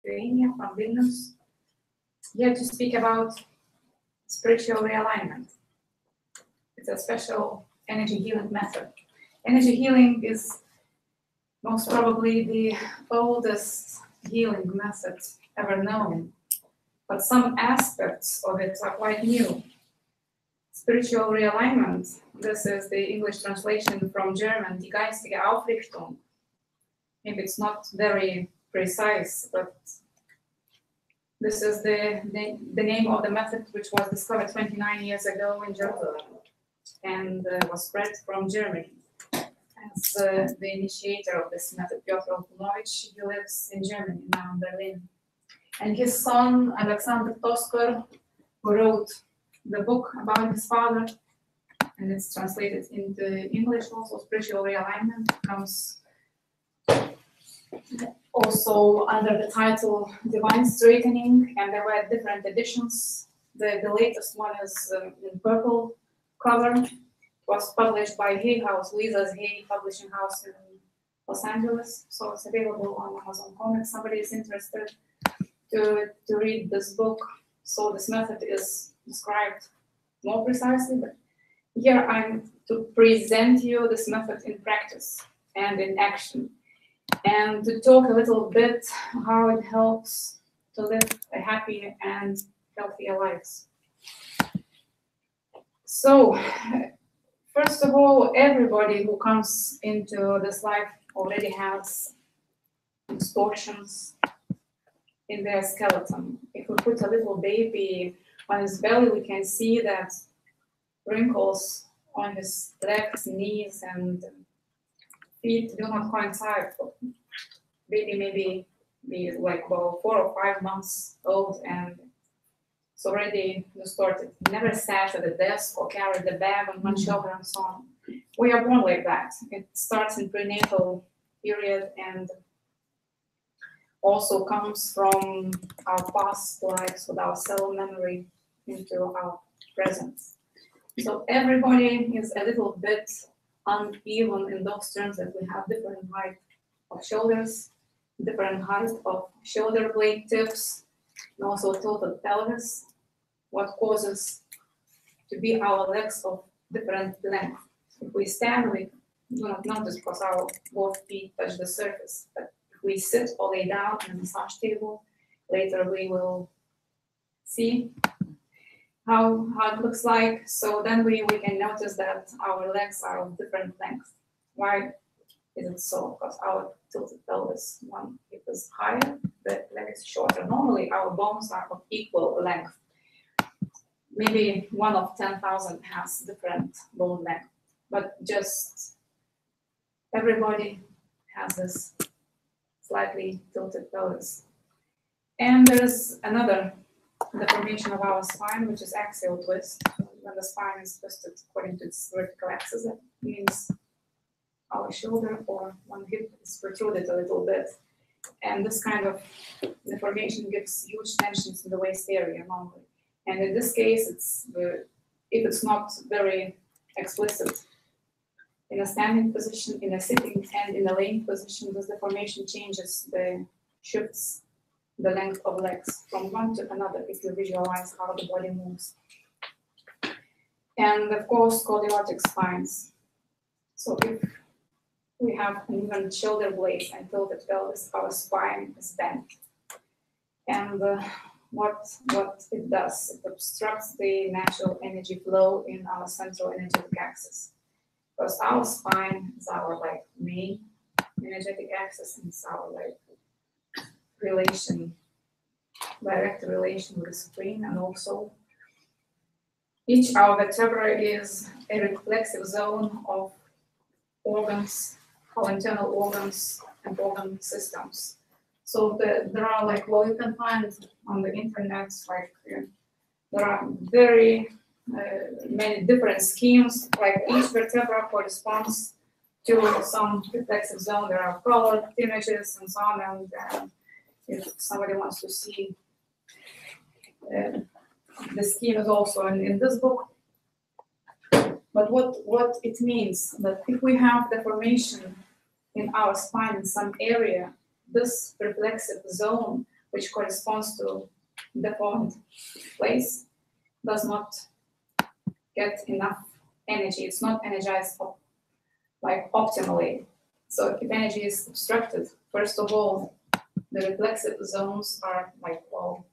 Lithuania, from Vilnius, here to speak about spiritual realignment. It's a special energy healing method. Energy healing is most probably the oldest healing method ever known, but some aspects of it are quite new. Spiritual realignment, this is the English translation from German, die geistige Aufrichtung. Maybe it's not very precise, but this is the name of the method which was discovered 29 years ago in Germany and was spread from Germany. As the initiator of this method, Piotr Okunovich, he lives in Germany, now in Berlin. And his son, Alexander Toskor, who wrote the book about his father, and it's translated into English also, Spiritual Realignment, comes also under the title Divine Straightening, and there were different editions. The latest one is in purple cover. It was published by Hay House, Lisa's Hay Publishing House in Los Angeles, so it's available on Amazon Comics. Somebody is interested to read this book. So this method is described more precisely, but here I'm to present you this method in practice and in action, and to talk a little bit how it helps to live a happy and healthier lives. So, first of all, everybody who comes into this life already has distortions in their skeleton. If we put a little baby on his belly, we can see that wrinkles on his legs, knees, and feet do not coincide. Baby maybe be like about 4 or 5 months old and it's already distorted. Never sat at a desk or carried the bag on one shoulder and so on. We are born like that. It starts in prenatal period and also comes from our past lives with our cell memory into our present. So everybody is a little bit uneven in those terms that we have different height of shoulders, different height of shoulder blade tips, and also tilted pelvis, what causes to be our legs of different length. If we stand, we do not notice because our both feet touch the surface. But if we sit or lay down on a massage table, later we will see how it looks like. So then we can notice that our legs are of different lengths. Why is it so? Because our tilted pelvis, one hip is higher, the leg is shorter. Normally our bones are of equal length. Maybe 1 of 10,000 has different bone length, but just everybody has this slightly tilted pelvis. And there's another deformation of our spine, which is axial twist. When the spine is twisted according to its vertical axis, that means our shoulder or one hip is protruded a little bit. And this kind of deformation gives huge tensions in the waist area normally. And in this case, if it's not very explicit, in a standing position, in a sitting, and in a laying position, this deformation shifts the length of legs from one to another if you visualize how the body moves. And of course, scoliotic spines. So if we have uneven shoulder blades and tilted pelvis, our spine is bent. And what it does, it obstructs the natural energy flow in our central energetic axis. Because our spine is our main energetic axis, and it's our direct relation with the supreme, and also each our vertebra is a reflexive zone of organs, our internal organs and organ systems. So there are well, you can find on the internet there are very many different schemes. Each vertebra corresponds to some reflexive zone. There are colored images and so on. And if somebody wants to see, the scheme is also in this book. But what it means that if we have deformation in our spine in some area, this reflexive zone which corresponds to deformed place, does not get enough energy. It's not energized like optimally. So if energy is obstructed, first of all, the reflexive zones are like, well,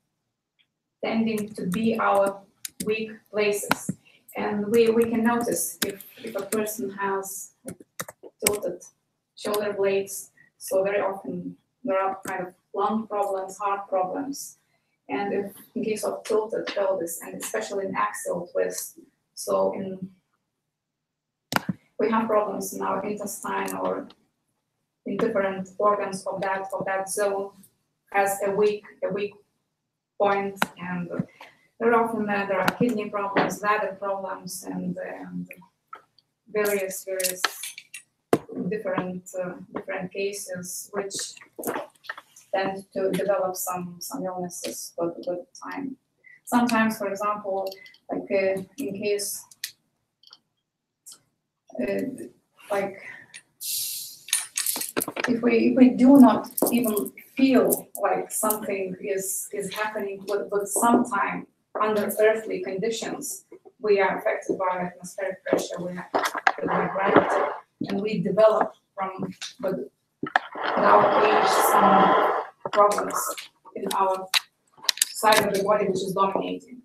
tending to be our weak places. And we can notice if a person has tilted shoulder blades, so very often there are kind of lung problems, heart problems. And if in case of tilted pelvis, and especially in axial twist, so we have problems in our intestine or in different organs of that zone has a weak point, and very often there are kidney problems, bladder problems, and various different cases which tend to develop some illnesses with time. Sometimes, for example, like in case like if we do not even feel like something is happening with some time under earthly conditions, we are affected by atmospheric pressure, we have gravity, and we develop with our age some problems in our side of the body which is dominating.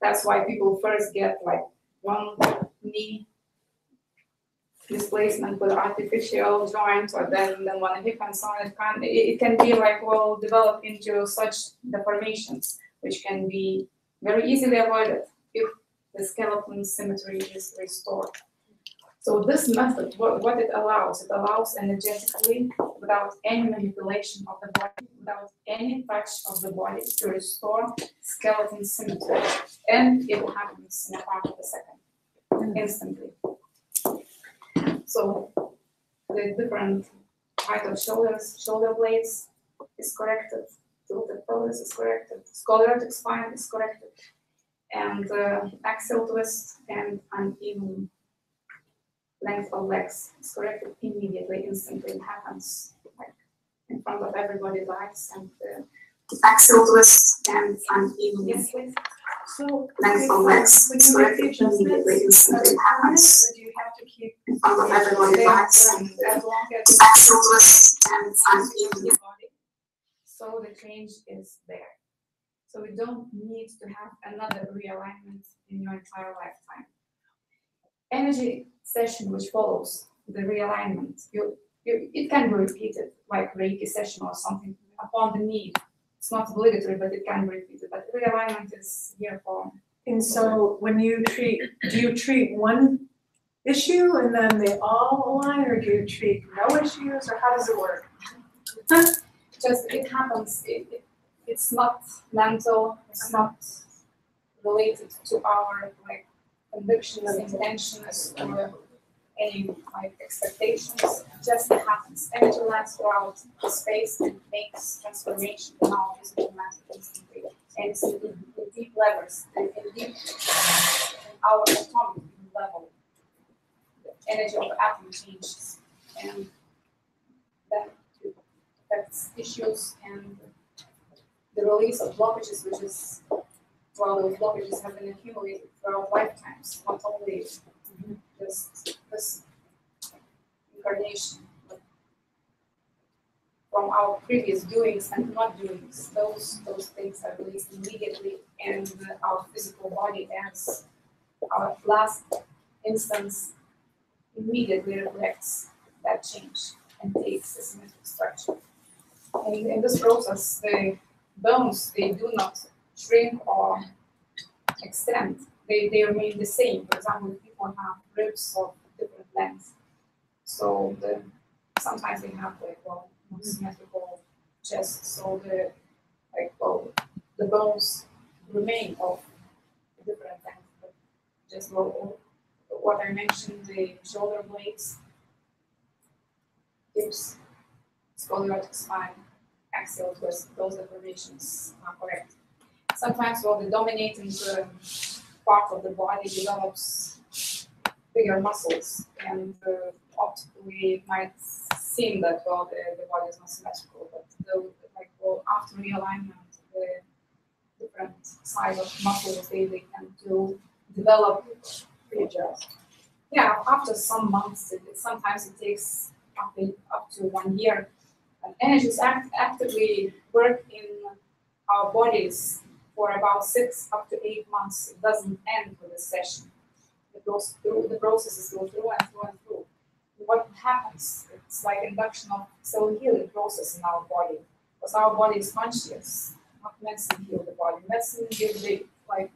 That's why people first get like one knee displacement with artificial joint, or then one hip and so on. It can be like, well, develop into such deformations, which can be very easily avoided if the skeleton symmetry is restored. So this method, what it allows energetically, without any manipulation of the body, without any touch of the body, to restore skeleton symmetry. And it happens in a part of a second, instantly. So the different height of shoulder blades is corrected, tilted pelvis is corrected, sclerotic spine is corrected, and axial twist and uneven length of legs is corrected immediately, instantly. It happens like in front of everybody's eyes, and axial twist and uneven length of legs is corrected immediately, instantly. It happens in front of everybody's eyes, and axial twist and uneven. So the change is there. So we don't need to have another realignment in your entire lifetime. Energy session which follows the realignment, it can be repeated, like Reiki session or something upon the need. It's not obligatory, but it can be repeated. But realignment is here for. And so when you treat, do you treat one issue and then they all align, or do you treat no issues, or how does it work? Just it happens. It's not mental. It's not related to our like convictions, intentions, or any like expectations. It just happens. Energy lands throughout the space and makes transformation in our physical matter instantly. And it's in deep levels, and in our atomic level, the energy of the atom changes, and that affects issues and the release of blockages, which is, well, those blockages have been accumulated throughout lifetimes, not only just this incarnation, but from our previous doings and not doings. Those things are released immediately, and our physical body, as our last instance, immediately reflects that change and takes a symmetric structure. And in this process, the bones, they do not shrink or extend. They remain the same. For example, people have ribs of different lengths. So sometimes they have like, well, symmetrical chest. So the bones remain of different lengths. But just what I mentioned, the shoulder blades, hips, sclerotic spine, axial twist, those deformations are correct. Sometimes, well, the dominating part of the body develops bigger muscles, and optically it might seem that, well, the body is not symmetrical, but after realignment, the different size of muscles they tend to develop, readjust. Yeah, after some months, sometimes it takes up to 1 year. And energies actively work in our bodies for about 6 up to 8 months. It doesn't end with a session. It goes through, the processes go through and through and through. What happens? It's like induction of cell healing process in our body. Because our body is conscious, not medicine heal the body. Medicine gives the like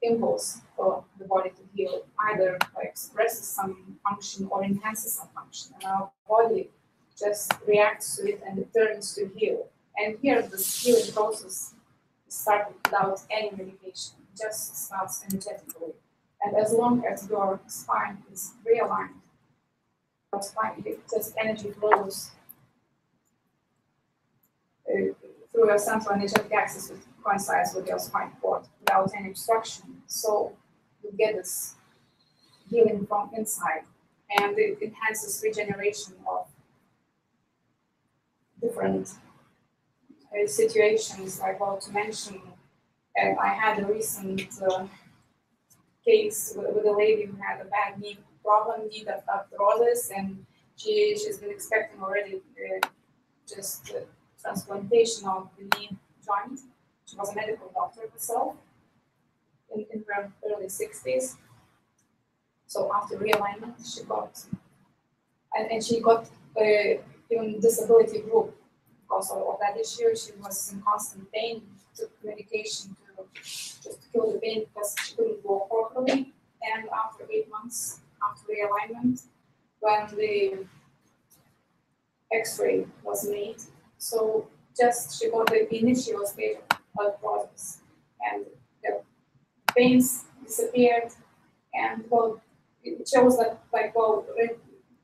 impulse for the body to heal, either like expresses some function or enhances some function. And our body just reacts to it and it turns to heal. And here the healing process is started without any medication, it just starts energetically. And as long as your spine is realigned, your spine, just energy flows through your central energetic axis, which coincides with your spine cord without any obstruction. So you get this healing from inside, and it enhances regeneration of different situations. Like, well, to mention, I had a recent case with a lady who had a bad knee problem, knee arthrosis, and she's been expecting already just transplantation of the knee joint. She was a medical doctor herself in her early 60s. So after realignment, she got, and she got even disability group because of that issue. She was in constant pain, took medication to just to kill the pain because she couldn't walk properly. And after 8 months after realignment, when the X-ray was made, so just she got the initial stage of process, and the pains disappeared, and well, it shows that like well,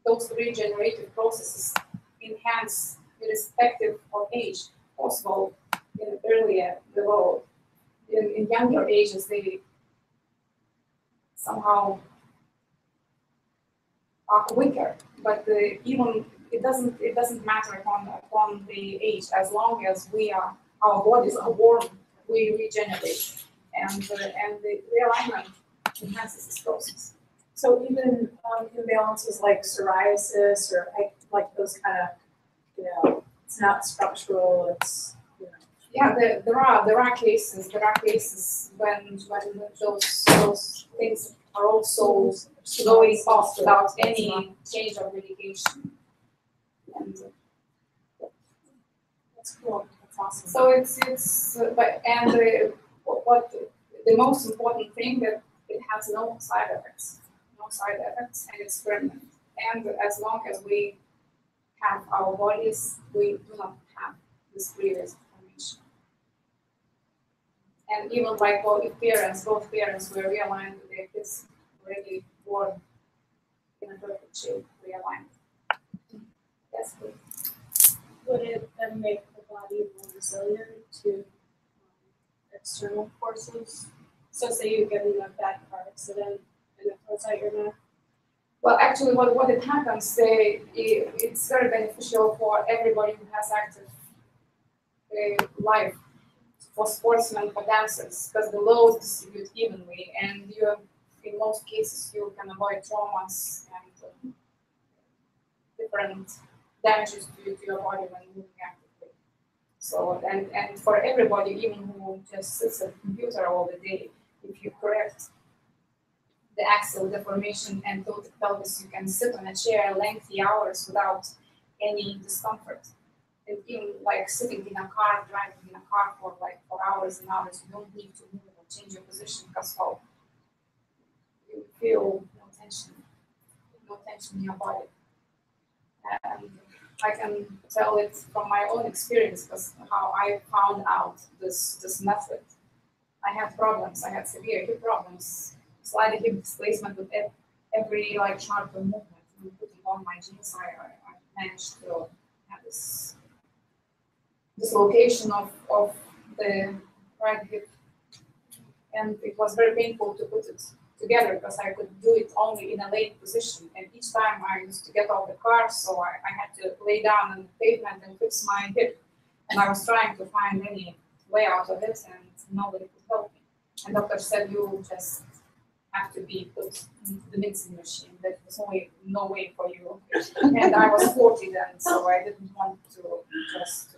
those regenerative processes enhance irrespective of age. Possible in earlier developed, in younger ages they somehow are weaker, but even it doesn't matter upon the age, as long as our bodies are warm, we regenerate, and the realignment enhances this process. So even imbalances like psoriasis or like those kind of, it's not structural, it's, Yeah, there are cases when those things are also going off without any change of medication. And that's cool. That's awesome. so it's what the most important thing that it has no side effects, and it's permanent. And as long as we have our bodies, we do not have this previous information. And even like well, if both parents were realigned with their kids already born in a perfect shape, realigned. That's good. Would it then make the body more resilient to external forces? So say you get in a bad car accident and it goes out your neck. Well, actually, what it happens, it's very beneficial for everybody who has active life, for sportsmen, for dancers, because the loads distribute evenly, and in most cases you can avoid traumas and different damages to your body when moving actively. So, and for everybody, even who just sits at the computer all the day, if you correct the axial deformation and tilt the pelvis, you can sit on a chair lengthy hours without any discomfort. And even like sitting in a car, driving in a car for hours and hours, you don't need to move or change your position because you feel no tension in your body. And I can tell it from my own experience because how I found out this method. I had problems. I had severe hip problems, slight hip displacement with every like sharper movement. And putting on my jeans, I managed to have this dislocation of the right hip, and it was very painful to put it together because I could do it only in a laid position, and each time I used to get off the car, so I had to lay down on the pavement and fix my hip, And I was trying to find any way out of it, and nobody could help me. And doctor said, you just have to be put into the mincing machine. There was no way for you. And I was 40 then, so I didn't want to just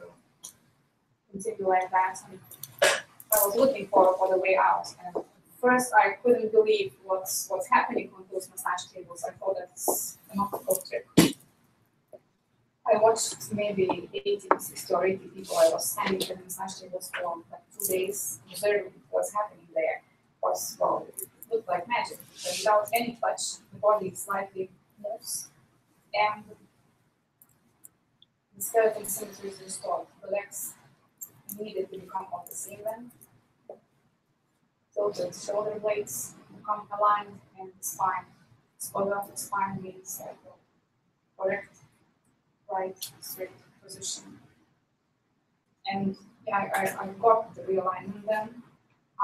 continue like that. And I was looking for the way out. And first, I couldn't believe what's happening on those massage tables. I thought that's an optical trick. I watched maybe 60 or 80 people. I was standing at the massage tables for like 2 days, observing what's happening there. It looked like magic. But without any touch, the body slightly moves, and the skeleton symmetry is restored. The legs immediately become on the same length. So the shoulder blades become aligned, and the spine. The spine means like a correct, right, straight position. And yeah, I got the realignment then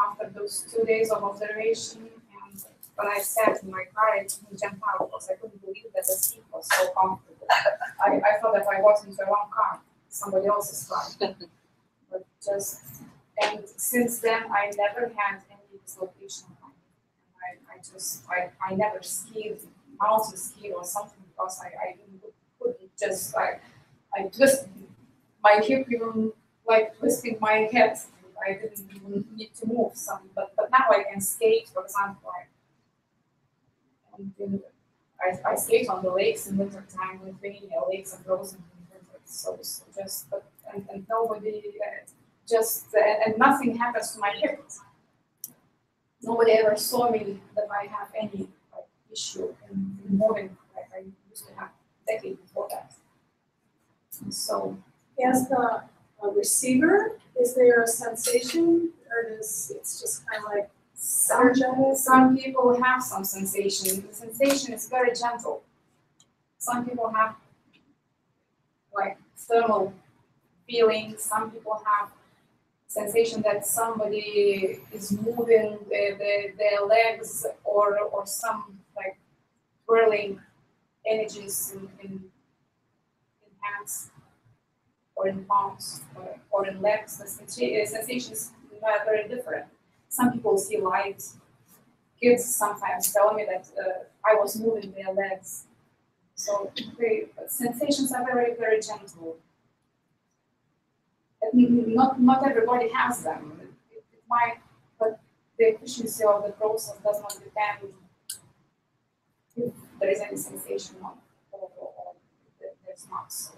after those 2 days of observation. And when I sat in my car, I jumped out because I couldn't believe that the seat was so comfortable. I thought that I got into the wrong car, somebody else's car. But and since then, I never had any dislocation. I never skied, mountain skied or something, because I couldn't just, I twisted my hip, even like twisting my head. I didn't even need to move some, but now I can skate, for example. I skate on the lakes in winter time, Lithuania, lakes are frozen in winter. So just, and nobody, and nothing happens to my hip. Nobody ever saw me that I have any issue in moving like I used to have a decade before that. And so, As the receiver, is there a sensation, or it's just kind of like some people have some sensation. The sensation is very gentle. Some people have like thermal feelings. Some people have sensation that somebody is moving their legs, or some like twirling energies in hands or in palms or in legs. The sensations are very different. Some people see light. Kids sometimes tell me that I was moving their legs. So the sensations are very, very gentle. Not everybody has them. It might, but the efficiency of the process does not depend if there is any sensation or there's not. So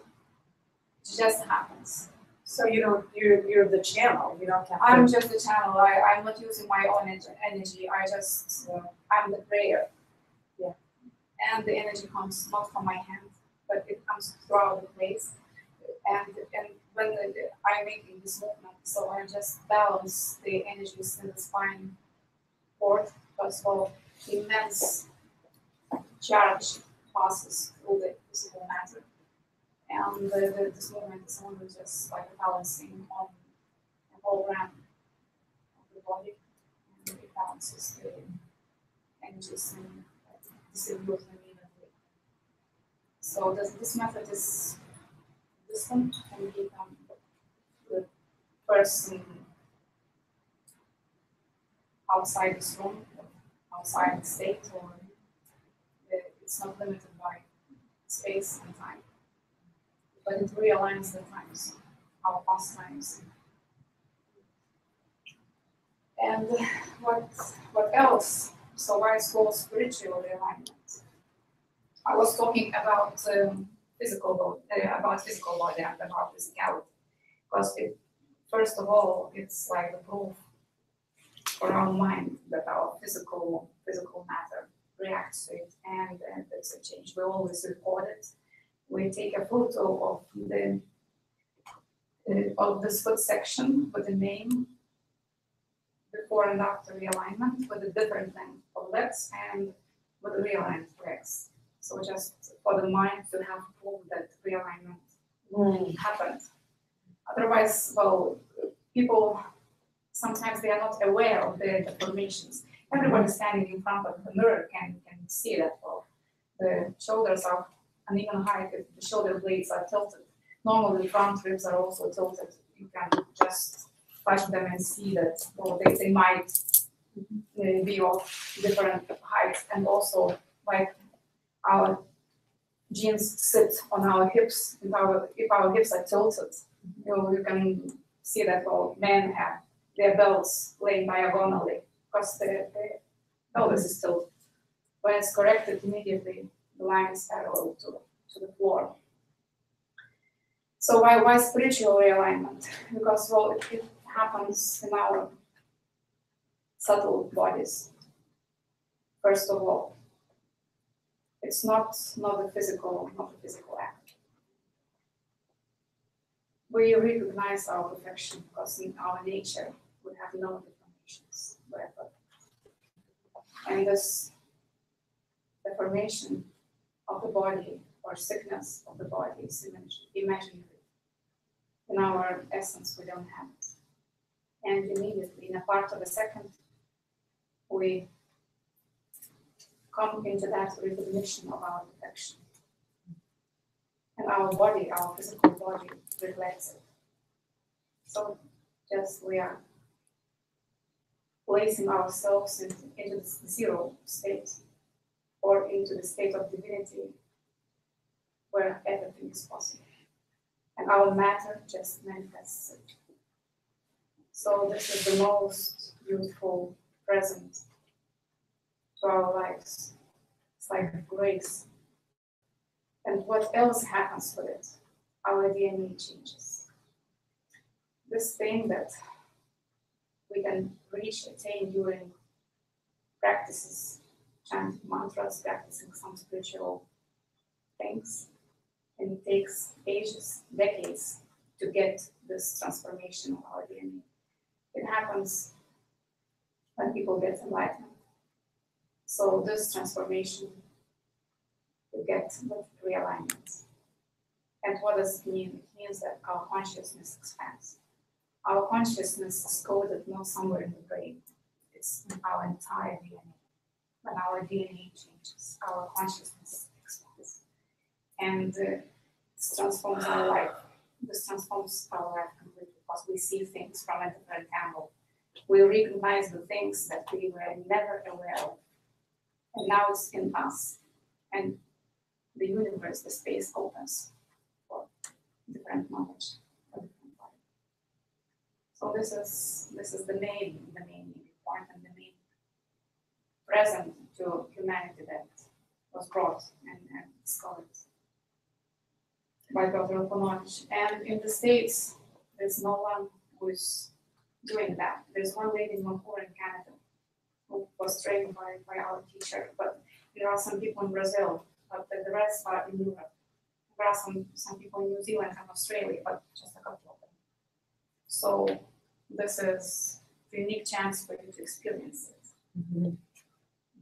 it just happens. So you're the channel. You don't have to. I'm just the channel. I'm not using my own energy. I'm the prayer. Yeah. And the energy comes not from my hand, but it comes throughout the place. And when I'm making this movement, so I just balance the energies in the spine cord. First of all, immense charge passes through the physical matter. And this movement is only just like balancing on the whole ram of the body, and it balances the energies and distributes them evenly. So this method is distant and become the person outside this room, outside the state, or it's not limited by space and time. But it realigns the times, our past times. And what else? So why it's called spiritual realignment? I was talking about physical body and about physicality. Because first of all, it's like the proof for our mind that our physical matter reacts to it, and there's a change. We always record it. We take a photo of this foot section with the name before and after realignment, with a different length of legs and with the realigned legs. So just for the mind to have proof that realignment happened. Otherwise, people sometimes they are not aware of the deformations. Everybody standing in front of the mirror can see that the shoulders are uneven height, if the shoulder blades are tilted. normally front ribs are also tilted. You can just touch them and see that they might be of different heights, and also like our jeans sit on our hips, and if our hips are tilted, you can see that men have their belts laying diagonally because the pelvis is tilted. When it's corrected immediately, the line is parallel to the floor. So why spiritual realignment? Because it happens in our subtle bodies. First of all, it's not a physical act. We recognize our perfection because in our nature we have no deformations whatever. And this deformation of the body or sickness of the body is imaginary. In our essence, we don't have it. And immediately, in a part of a second, we come into that recognition of our perfection. And our body, our physical body, reflects it. So just we are placing ourselves into the zero state, or into the state of divinity, where everything is possible. And our matter just manifests it. So this is the most beautiful present to our lives. It's like grace. And what else happens with it? Our DNA changes. This thing that we can attain during practices, chanting mantras, practicing some spiritual things, and it takes ages, decades to get this transformation of our DNA. It happens when people get enlightened. So this transformation, we get with realignment. And what does it mean? It means that our consciousness expands. Our consciousness is coded not somewhere in the brain. It's in our entire DNA. When our DNA changes, our consciousness expands. And this transforms our life. This transforms our life completely because we see things from a different angle. We recognize the things that we were never aware of. And now it's in us. And the universe, the space opens for different knowledge, for different life. So this is the main point and the main present to humanity that was brought and discovered by Dr. Konovich. And in the States, there's no one who is doing that. There's one lady in Vancouver in Canada who was trained by our teacher, but there are some people in Brazil, but the rest are in Europe. There are some people in New Zealand and Australia, but just a couple of them. So this is a unique chance for you to experience it. Mm-hmm.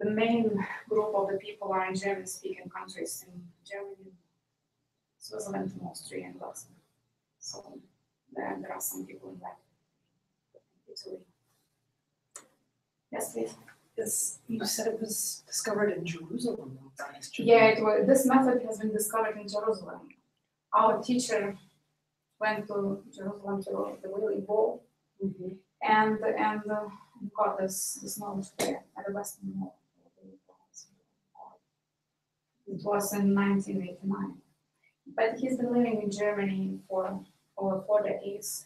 The main group of the people are in German-speaking countries, in Germany, Switzerland, and Austria, and Luxembourg. So there are some people in Italy. Yes, please. You said it was discovered in Jerusalem. Yeah, this method has been discovered in Jerusalem. Our teacher went to Jerusalem to the Wailing Wall, mm-hmm. and got this knowledge there at the Western Wall. It was in 1989. But he's been living in Germany for over 4 decades,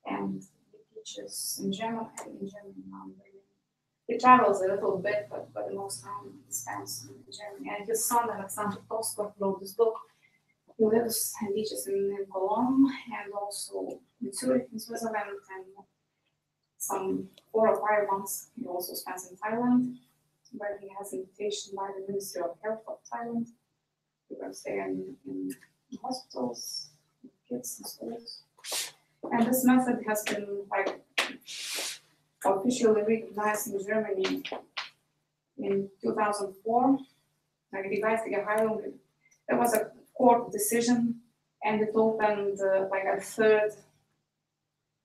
and he teaches in German and in German now. He travels a little bit, but the most time he spends in Germany. And his son, Alexander Toskov, wrote this book. He lives and teaches in Cologne and also in Zurich, in Switzerland, and some 4 or 5 months he also spends in Thailand, where he has invitation by the Ministry of Health of Thailand. He works there in hospitals, with kids in schools. And this method has been officially recognized in Germany in 2004. There was a court decision, and it opened a third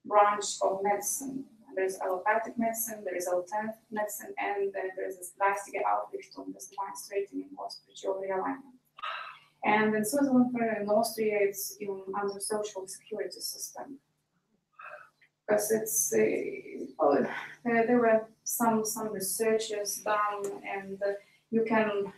branch of medicine. There's allopathic medicine, there is alternative medicine, and then there is this geistige Aufrichtung, this mind straightening or spiritual realignment. And in Switzerland and Austria, it's even under social security system. Because it's, there were some researches done, and you can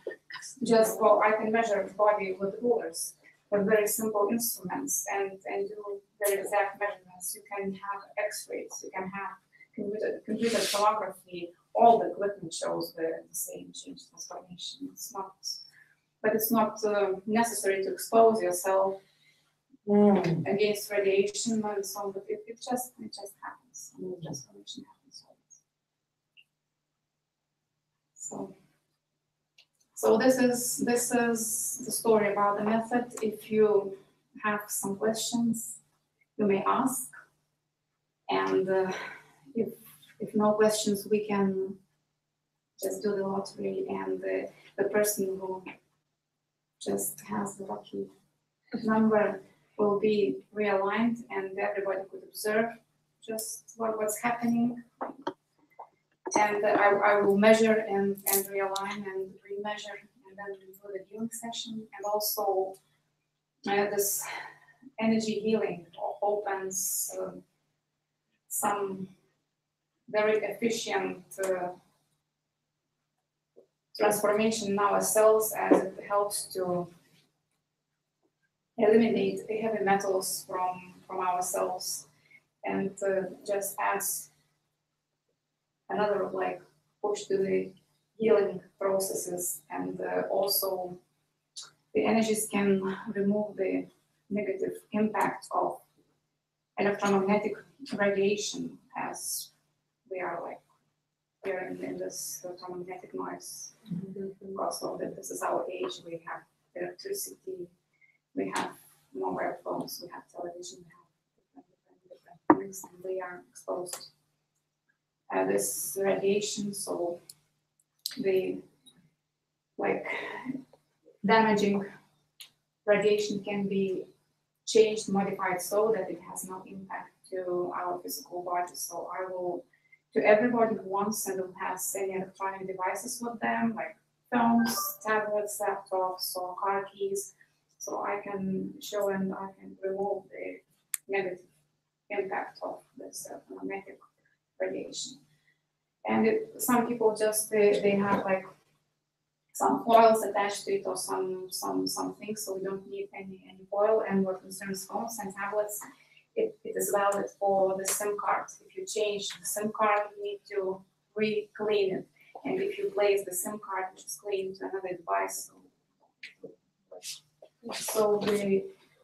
just, well, I can measure the body with rulers, with very simple instruments, and do very exact measurements. You can have X-rays, you can have computer tomography. All the equipment shows the same change transformation. It's not, but it's not necessary to expose yourself against radiation and so on. But it just happens. And the transformation happens always. So this is the story about the method. If you have some questions, you may ask, and if no questions, we can just do the lottery, and the person who just has the lucky number will be realigned, and everybody could observe just what's happening. And I will measure and realign and remeasure, and then we do the healing session. And also this energy healing opens some very efficient transformation in our cells, as it helps to eliminate the heavy metals from our cells, and just adds another like push to the healing processes. And also the energies can remove the negative impact of electromagnetic radiation, as we are in this electromagnetic noise. Because of that, this is our age. We have electricity, we have mobile phones, we have television, we have different things, and we are exposed to this radiation. So the damaging radiation can be changed, modified, so that it has no impact to our physical body. So I will, to everybody who wants and who has any electronic devices with them, like phones, tablets, laptops, or car keys, so I can show and I can remove the negative impact of this magnetic radiation. And some people just they have like some coils attached to it, or some things, so we don't need any coil. And what concerns phones and tablets, it is valid for the SIM card. If you change the SIM card, you need to re-clean it. And if you place the SIM card, which is clean, to another device. So the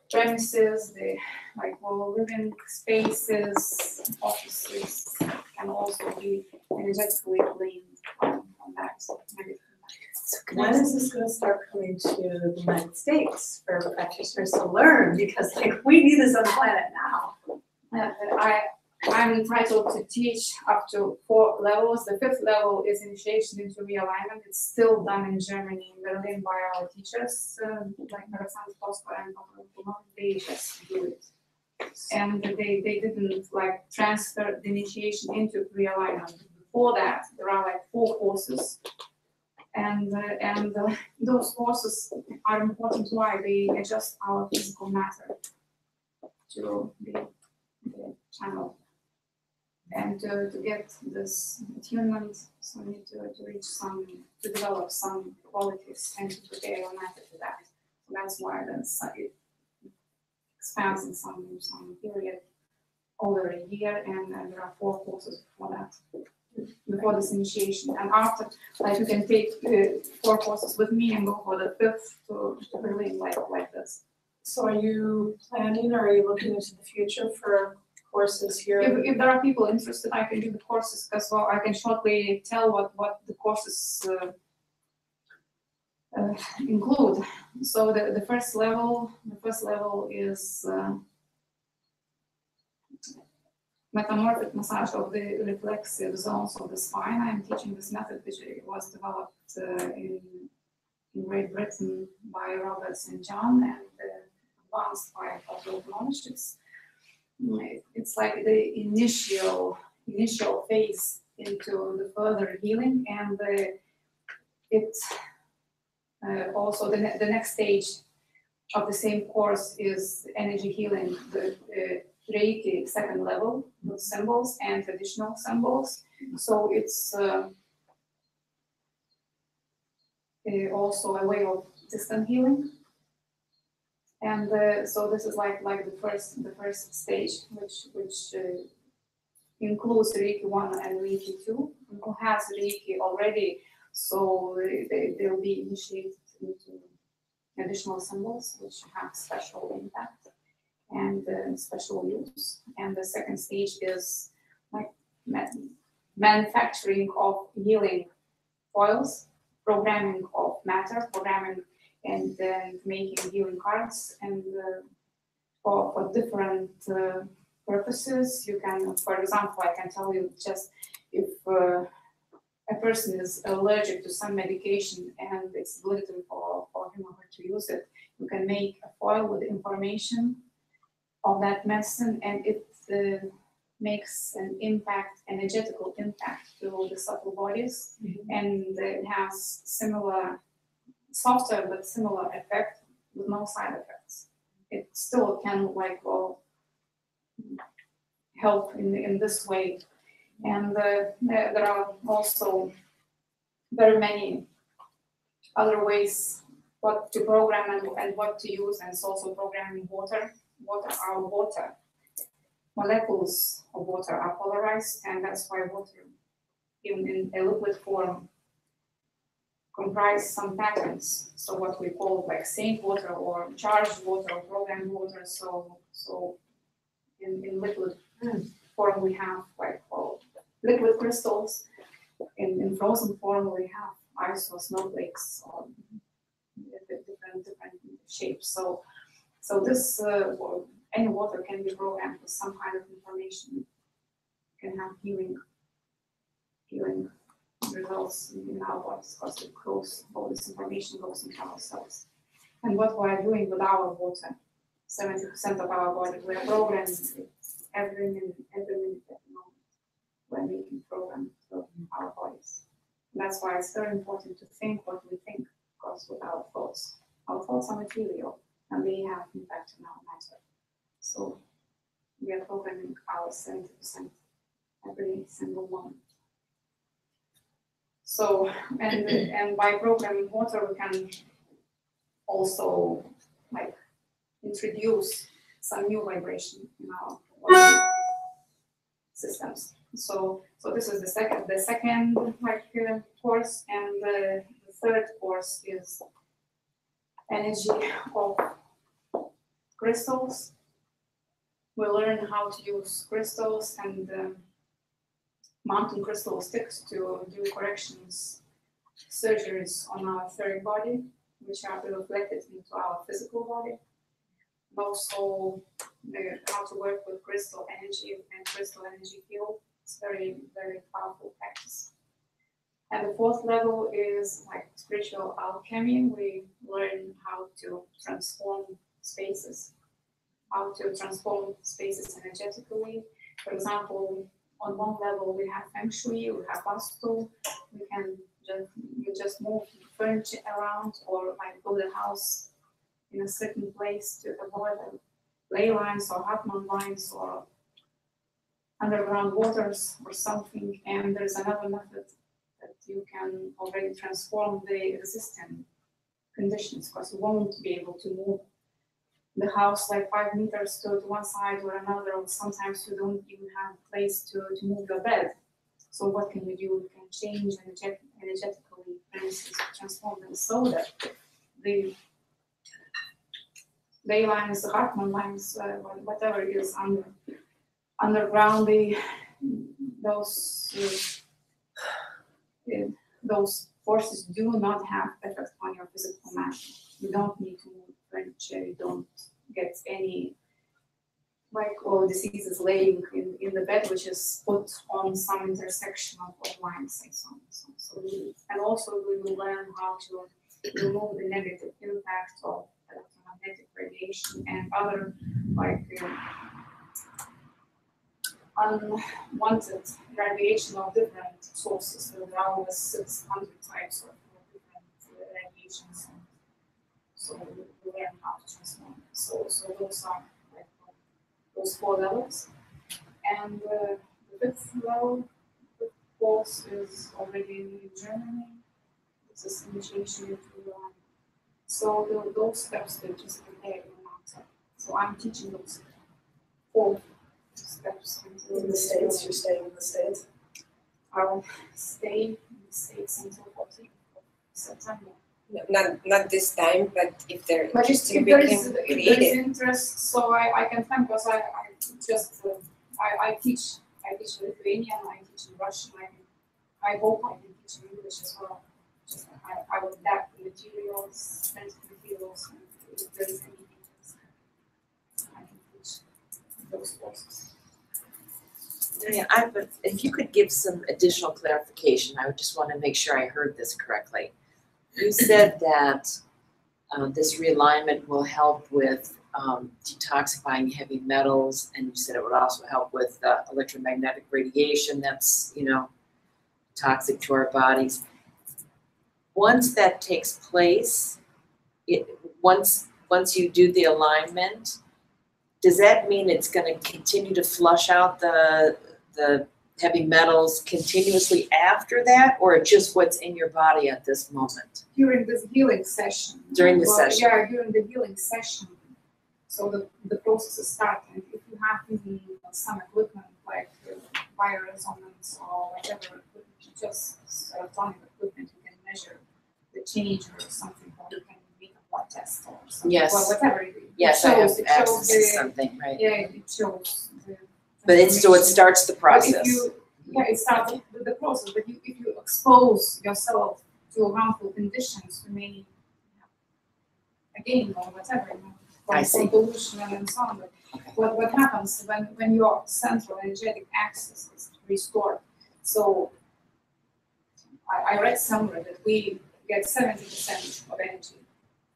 premises, the living spaces, offices can also be energetically cleaned on that. So when is this going to start coming to the United States for practitioners to learn? Because we need this on the planet now. I'm entitled to teach up to 4 levels. The 5th level is initiation into realignment. It's still done in Germany, in Berlin, by our teachers, like Alexander Posko and Dr. They just do it. And they didn't transfer the initiation into realignment. Before that, there are 4 courses. And those courses are important. Why? They adjust our physical matter to the channel. And to get this attunement, so we need to develop some qualities and to prepare our matter for that. So that's why it expands in some period over a year, and there are 4 courses before that, before this initiation. And after, you can take 4 courses with me and go for the 5th to Berlin, like this. So are you planning, or are you looking into the future for courses here? If there are people interested, I can do the courses, because I can shortly tell what the courses include. So the first level is metamorphic massage of the reflexive zones of the spine. I'm teaching this method, which was developed in Great Britain by Robert St. John and advanced by Dr. It's like the initial phase into the further healing, and also the next stage of the same course is energy healing, the Reiki second level with symbols and traditional symbols. So it's also a way of distant healing. And so this is like the first stage, which includes Reiki 1 and Reiki 2. Who has Reiki already, so they'll be initiated into additional symbols which have special impact and special use. And the second stage is like manufacturing of healing oils, programming of matter, programming and making healing cards, and for different purposes. You can, for example, I can tell you just if a person is allergic to some medication and it's obligatory for him or her to use it, you can make a foil with information of that medicine, and it makes an impact, energetical impact to the subtle bodies, and it has similar, softer but similar effect with no side effects. It still can help in this way. And there are also very many other ways what to program and what to use, and it's also programming water. Our water molecules of water are polarized, and that's why water, even in a liquid form, comprise some patterns. So what we call like saint water or charged water or programmed water. So in liquid form we have like liquid crystals. In frozen form we have ice or snowflakes or different shapes. So this any water can be programmed with some kind of information. You can have healing results in our bodies because it goes, all this information goes into our cells. And what we are doing with our water, 70% of our body, we are programming it every minute at the moment. We're making programs for our bodies. And that's why it's very important to think what we think, because with our thoughts are material and they have impact on our matter. So we are programming our 70% every single moment. So, and by programming water, we can also like introduce some new vibration in our body systems. So this is the second course, and the third course is energy of crystals. We learn how to use crystals and mountain crystal sticks to do corrections, surgeries on our third body, which are reflected into our physical body. And also how to work with crystal energy and crystal energy field. It's very, very powerful practice. And the fourth level is like spiritual alchemy. We learn how to transform spaces, energetically. For example, on one level we have feng shui, we have vastu. We can just move furniture around, or like build a house in a certain place to avoid ley lines or Hartmann lines or underground waters or something. And there's another method that you can already transform the existing conditions, because you won't be able to move the house like 5 meters to one side or another, or sometimes you don't even have a place to move your bed. So what can you do? You can change energetically, for instance, transform them so that the ley lines, the Hartmann lines, whatever it is underground, those forces do not have effect on your physical matter. You don't need to move furniture, you don't get any diseases laying in the bed, which is put on some intersection of lines and so on. And also we will learn how to remove the negative impact of electromagnetic radiation and other unwanted radiation of different sources. There are over 600 types of different radiations. So we learn how to transform. So those are like those 4 levels. And the 5th level, the course is already in Germany. This is initiation into so those steps they just prepare you outside. So I'm teaching those 4 steps. In the States, you're staying in the States? I will stay in the States until 14th of September. No, not this time, but if there But just if you there became is creative. interest, so I can come because I teach Lithuanian, I teach in Russian, I hope I can teach in English as well. Just I will adapt the materials, printed materials, and if there is any interest, I can teach those courses. Yeah, but if you could give some additional clarification, I would just want to make sure I heard this correctly. You said that this realignment will help with detoxifying heavy metals, and you said it would also help with electromagnetic radiation that's, toxic to our bodies. Once that takes place, once you do the alignment, does that mean it's going to continue to flush out the heavy metals continuously after that, or just what's in your body at this moment? During this healing session. During the session. Yeah, during the healing session. So the process is starting. If you have even some equipment like bioresonance or whatever, just electronic equipment, you can measure the change or something, or you can make a blood test or something. Yes. Or whatever. Yes, it I have shows access to something, right? Yeah, it shows the But it starts the But process. it starts with the process, but if you expose yourself to harmful conditions, you may again or whatever, I see. from pollution and so on. But Okay. what happens when your central energetic axis is restored? So I read somewhere that we get 70% of energy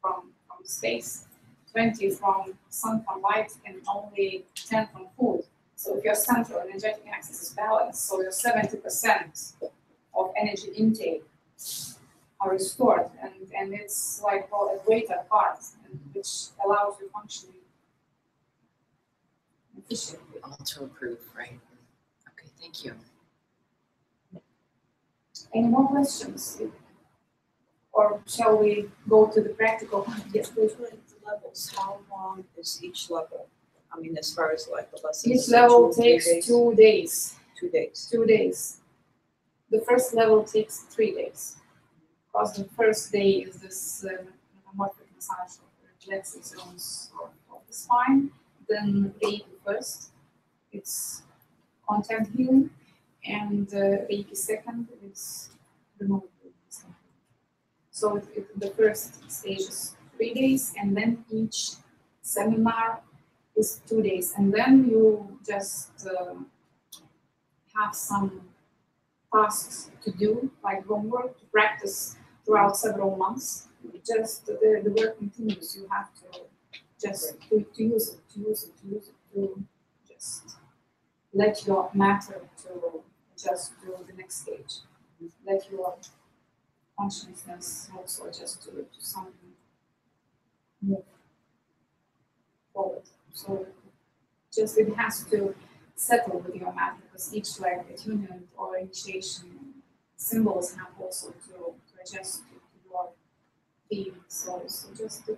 from space, 20 from sun, from light, and only 10 from food. So if your central energetic axis is balanced, so your 70% of energy intake are restored, and it's like a greater part, which allows you functioning efficiently. All to improve, right? Okay, thank you. Any more questions? Or shall we go to the practical? Yes, please. The levels, how long is each level? I mean, as far as like the lessons. Each level 2 takes days? 2 days. 2 days. 2 days. The first level takes 3 days. Because the first day is this metamorphic massage of the relaxing zones of the spine. Then Reiki first, it's content healing. And Reiki second is remote healing. So the first stage is 3 days, and then each seminar is 2 days. And then you just have some tasks to do, like homework, to practice throughout several months. Just the work continues. You have to just to use it, to just let your matter to adjust to the next stage. Let your consciousness also adjust to something move forward. So just it has to settle with your matter, because each like attunement or initiation symbols have also to adjust to your being. So just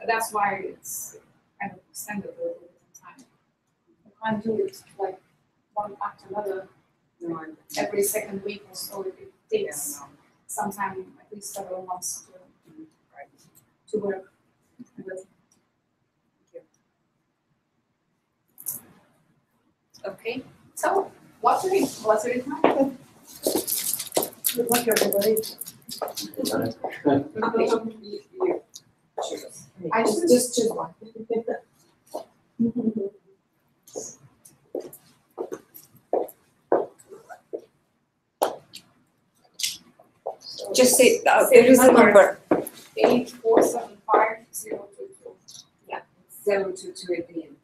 that's why it's kind of extended a little bit in time. You can't do it like one after another every second week or so. It takes sometime at least several months to work with. Okay. So, what's it time? Good luck, everybody. I just choose one. Just say there is a number. 8475022. 022 at the end.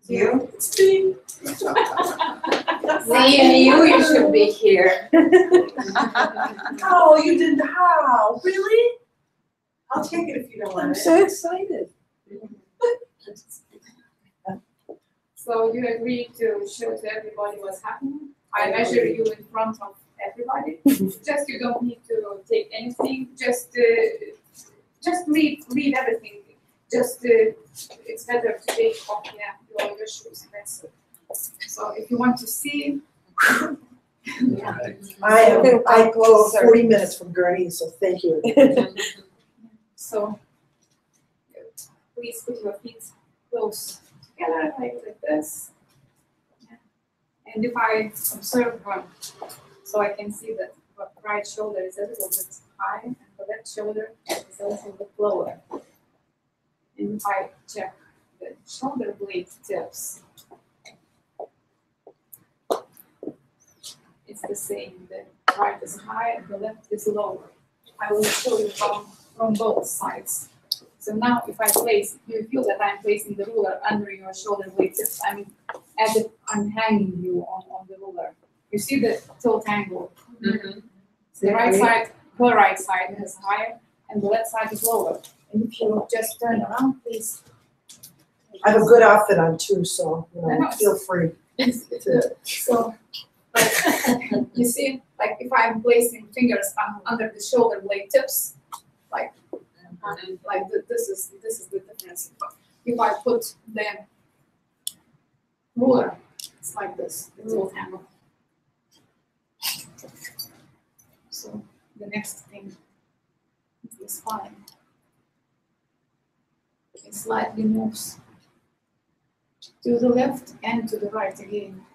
You? See, you should be here. Oh, you didn't, how? Really? I'll take it if you don't I'm want it. so excited. So you agree to show to everybody what's happening? I measure you in front of everybody. Just you don't need to take anything. Just leave everything. Just it's better to take off your shoes. That's it. So if you want to see. I go 40 minutes from Gurney, so thank you. So please put your feet close together like this. And if I observe one, so I can see that the right shoulder is a little bit high and the left shoulder is a little bit lower. And if I check the shoulder blade tips, it's the same. The right is high and the left is lower. I will show you from both sides. So now if I place, you feel that I'm placing the ruler under your shoulder blade tips. As if I'm hanging you on the ruler. You see the tilt angle. Mm-hmm. The right side, her right side is higher and the left side is lower. And if you just turn around, please. I have a good outfit on too, so feel free. So, you see, like if I'm placing fingers under the shoulder blade tips, this is the difference. If I put the ruler, it's like this. It's all handle. So the next thing is the spine. It slightly moves to the left and to the right again.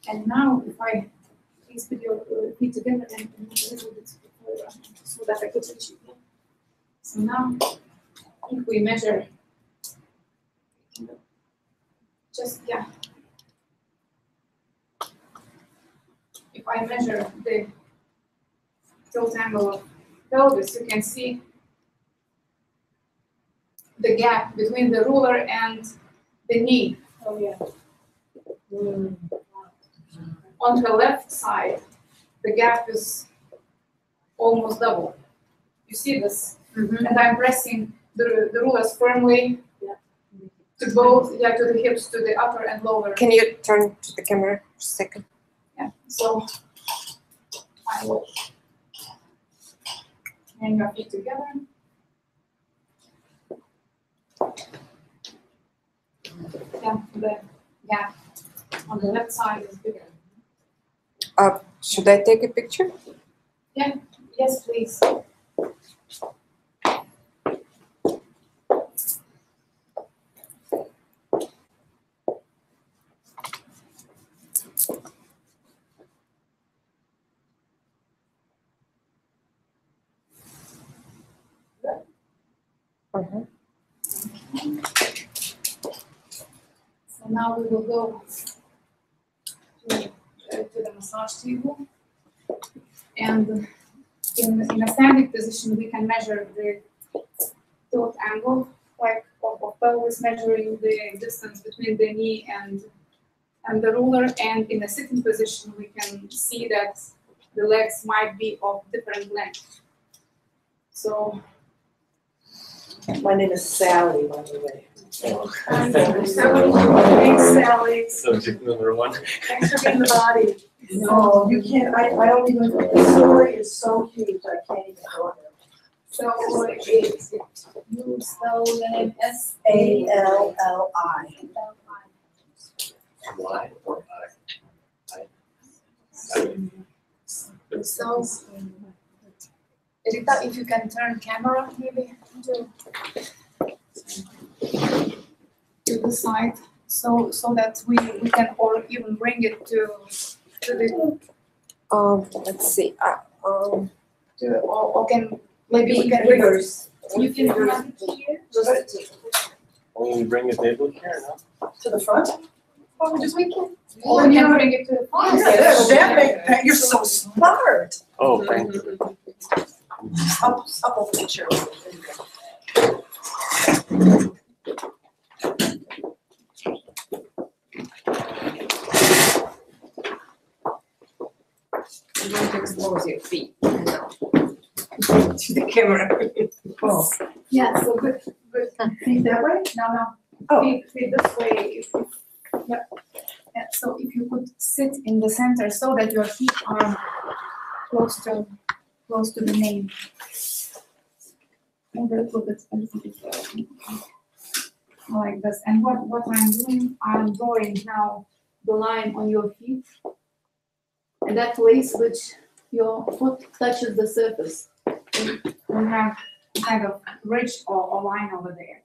And now, if I please put your feet together and move a little bit further so that I could reach you. So now, if we measure, if I measure the tilt angle of pelvis, you can see the gap between the ruler and the knee. Oh, yeah. On the left side, the gap is almost double. You see this? Mm-hmm. And I'm pressing the rulers firmly to both, to the hips, to the upper and lower. Can you turn to the camera for a second? Yeah, so I will hang your feet together. Yeah, the gap on the left side is bigger. Should I take a picture? Yeah, yes, please. So now we will go to the massage table, and in a standing position we can measure the tilt angle, like of pelvis, measuring the distance between the knee and the ruler, and in a sitting position we can see that the legs might be of different length. So My name is Sally, by the way. Thanks, Sally. Subject number one. Thanks for being the body. No, you can't, I don't even, the story is so huge, I can't even go there. so it's you spell the name A-L-L-I. Why? So, Rita, if you can turn camera maybe to the side, so that we can, or even bring it to the Let's see. or can maybe we can reverse. You can run here. When we bring the table here, no? To the front? Or just we can. Oh, Or we yeah. can bring it to the front. You're so smart. Oh, thank you. Up over the chair. You don't expose your feet. No. to the camera. Oh, Yeah, so good. feet that way? No. Oh. Feet this way. Yeah. So if you could sit in the center so that your feet are close to the nape. Maybe a little bit like this. And what I'm doing, I'm drawing now the line on your feet, and that place which your foot touches the surface. We have kind of ridge or line over there,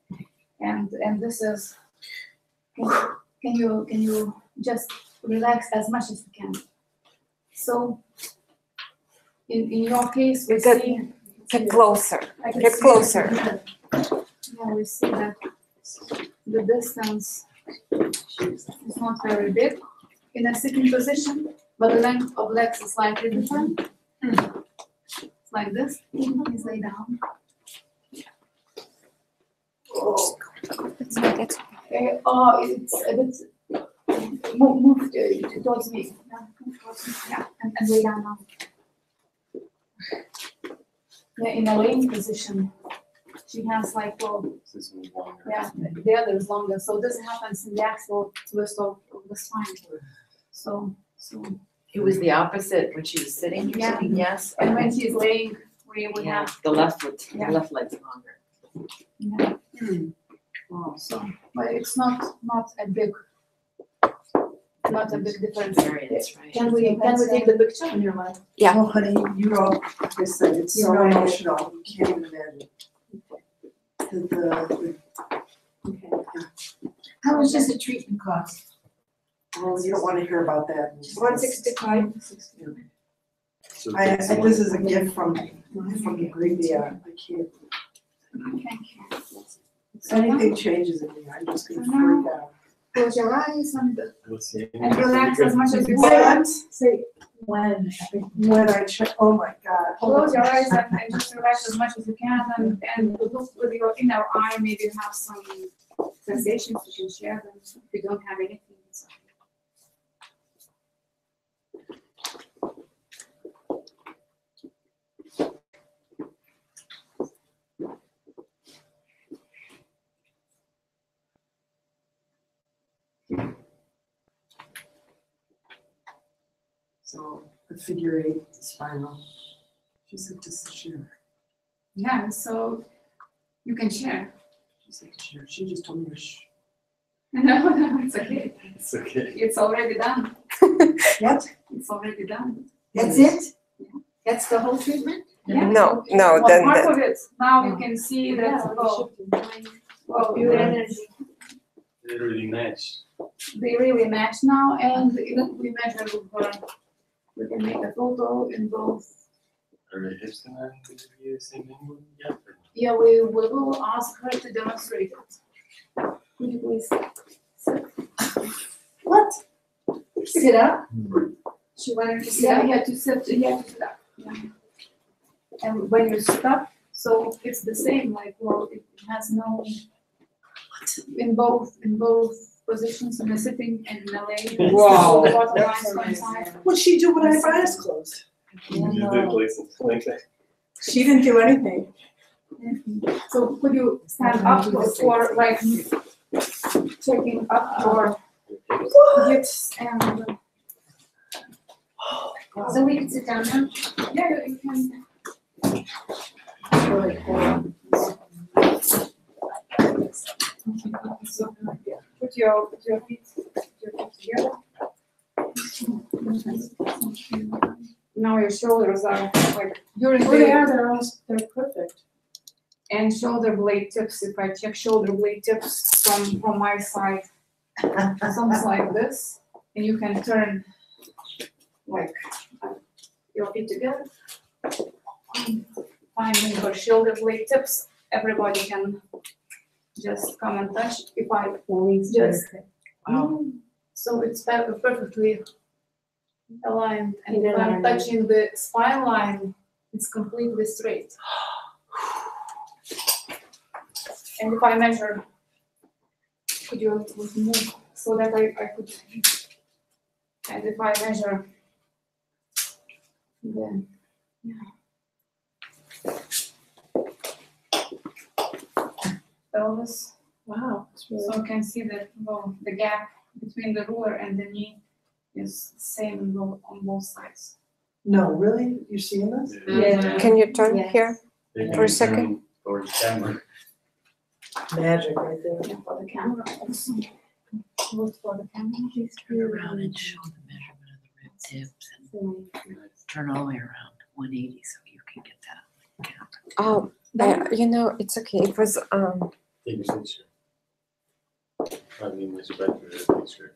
and this is. Can you just relax as much as you can? So in your case, we see. Get closer. I can Get see closer. that- Yeah, we see that the distance is not very big in a sitting position, but the length of legs is slightly different. It's like this. Please lay down. That's okay, that's okay. It's a bit move towards me. Yeah, move towards me. Yeah, and lay down now. Yeah, in a laying position, she has like, well, This one's longer. yeah, the other is longer. So this happens in the axial twist of the spine. So It was the opposite when she was sitting, you're Yeah. saying, yes? and when she's laying, we would Yeah, have, the left foot, Yeah. left leg's longer. yeah. Wow. So, but it's not a big difference. Variance, right? Can we take the picture on your life? Yeah. Oh, honey, you don't, like I said, it's so You're right. emotional, you can't even imagine. The, How much does the treatment cost? well, you don't wanna hear about that. 165. So This is a gift from the Grevia, I can't, Thank you. if anything changes in me, I just get freaked out. Close your eyes and Let's see. relax as much as you When, can. Say, when? when I check, oh my God. Close your eyes and just relax as much as you can and look with your inner eye, maybe you have some sensations, you can share them if you don't have anything. It's okay. So, the figure 8 spinal, she said just to share, Yeah, so you can share. she said to share, she just told me to shh. No, it's okay. It's okay. It's already done. What? It's already done. That's it? That's the whole treatment? Yeah. No, Well, then, part of it, now you can see that, your energy. They really match. they really match now, and we measure with her. We can make a photo in both. Are the hips gonna be the same angle? Yeah. Yeah, we will ask her to demonstrate it. Could you please sit? What? Sit up. She wanted to sit up. Yeah, to sit, yeah, to sit up. Yeah. And when you stop, so it's the same, like, well, it has no, in both positions, in the sitting and in the laying. Wow. The bottom lines coincide. What'd she do when I have eyes closed? You just did like something like that. She didn't do anything. So could you stand up for like checking up your hips and, So we can sit down now? yeah, you can. So, put your feet together. Now your shoulders are like during Oh, they the are, they're perfect. and shoulder blade tips. If I check shoulder blade tips from my side, sounds like this, and you can turn like your feet together. Finding her shoulder blade tips, everybody can just come and touch. If I just so it's perfectly aligned, and if I'm touching the spine line, it's completely straight. And if I measure, could you move so that I could, and if I measure, then, yeah. pelvis. Wow, it's really. So you can see that, well, the gap between the ruler and the knee is the same on both sides. No, really? You're seeing this? Yeah. Can you turn Yes. here? They For a can second. turn towards camera. Magic right there. Yeah, for the camera also. Look for the camera. Turn around and show the measurement of the rib tips and turn all the way around 180 so you can get that. Oh, you know, it's okay. It was Take your picture. I mean, it's better to take a picture.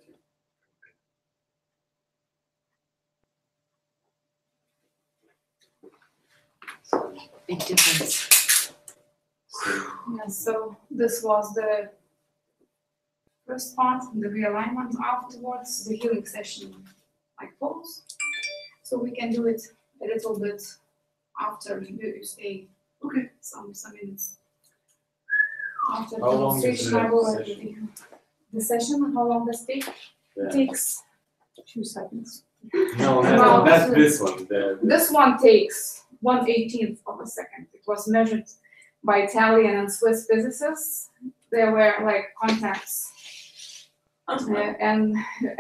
Big difference. Yeah, so this was the first part, the realignment. Afterwards, the healing session like follows. So we can do it a little bit after you stay. Okay. Some minutes. After How long is demonstration, the I will session? The session, how long does it take? Yeah. It takes 2 seconds. No, Well, that's this one. This one takes 1/18 of a second. It was measured by Italian and Swiss physicists. There were like contacts and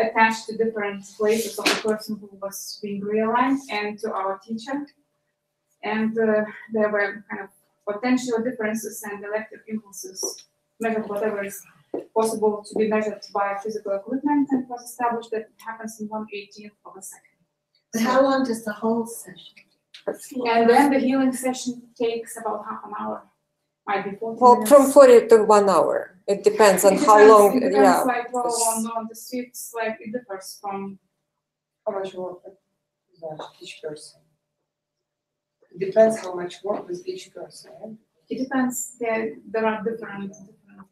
attached to different places of the person who was being realigned and to our teacher. And there were kind of potential differences and electric impulses measured whatever is possible to be measured by physical equipment, and it was established that it happens in 1/18 of a second. how long does the whole session? And then the healing session takes about half an hour, might be 40 Well, minutes. from 40 to 1 hour. It depends on It how depends- long. It depends, Yeah. like, well, on the streets, like, it differs from, How much work with each person? It depends how much work with each person. it depends, there are different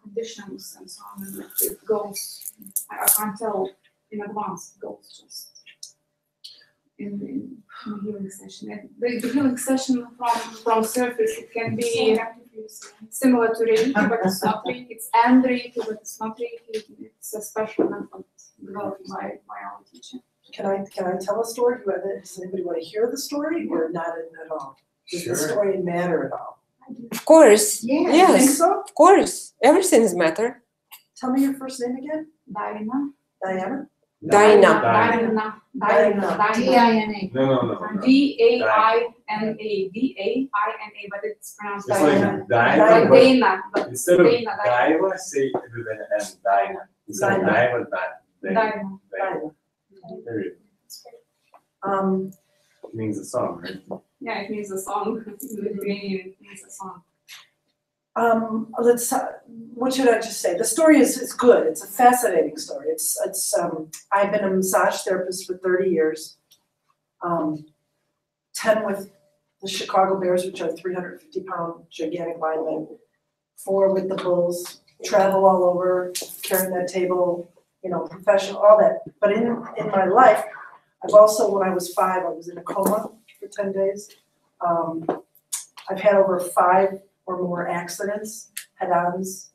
conditions and so on, and it goes, I can't tell in advance, it goes just in the healing session. And the healing session from surface, it can be similar to Reiki, but it's not Reiki, it's and Reiki, but it's not Reiki, it's a special method developed by our teacher. Can I tell a story? Does anybody want to hear the story or not at all? Does the Sure. story matter at all? Of course. You think Yes. so? Of course. Everything is matter. Tell me your first name again. Daina. Diana? Daina. D-I-N-A. No. Daina, D-A-I-N-A, but it's pronounced It's Daina. like Daina, but Daina, but instead of Daina, Daiva, say it with an N, Daina. Instead of Daiva, Daina. Diana. There you Um, go. It means a song, right? Yeah, it means a song. In Lithuanian, it means a song. what should I just say? The story is good. It's a fascinating story. I've been a massage therapist for 30 years. 10 with the Chicago Bears, which are 350-pound gigantic linemen. 4 with the Bulls. Travel all over, carrying that table, professional, all that. But in my life, I've also, when I was 5, I was in a coma for 10 days. I've had over 5 or more accidents, head-ons.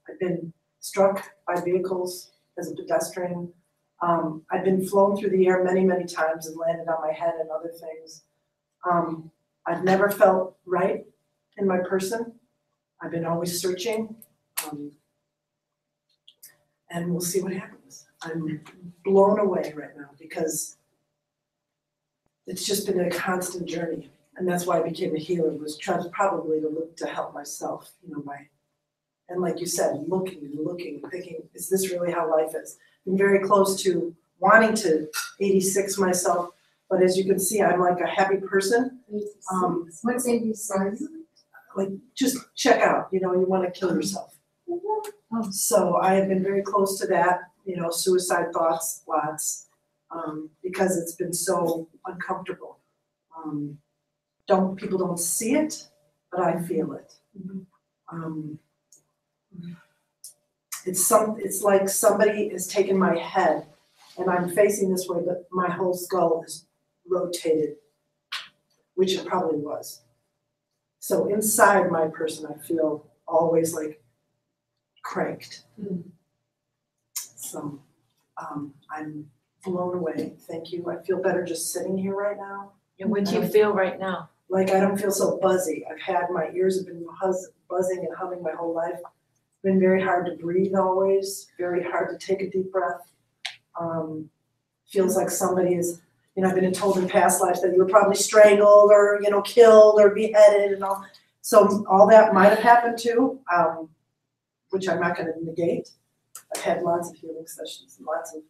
I've been struck by vehicles as a pedestrian. I've been flown through the air many, many times and landed on my head and other things. I've never felt right in my person. I've been always searching. And we'll see what happens. I'm blown away right now because it's just been a constant journey. And that's why I became a healer, was trying probably to look to help myself, and like you said, looking, thinking, is this really how life is? I'm very close to wanting to 86 myself, but as you can see, I'm like a happy person. What's 86? Like, just check out, you want to kill yourself. So I have been very close to that, suicide thoughts, lots, because it's been so uncomfortable. People don't see it, but I feel it. It's like somebody has taken my head and I'm facing this way, but my whole skull is rotated, which it probably was. So inside my person, I feel always like cranked. So I'm blown away. Thank you. I feel better just sitting here right now. And what do you feel right now? like I don't feel so buzzy. I've had, my ears have been buzzing and humming my whole life. It's been very hard to breathe always, very hard to take a deep breath. Feels like somebody is, you know, I've been told in past lives that you were probably strangled or, you know, killed or beheaded and all. So all that might have happened too, which I'm not gonna negate. I've had lots of healing sessions and lots of,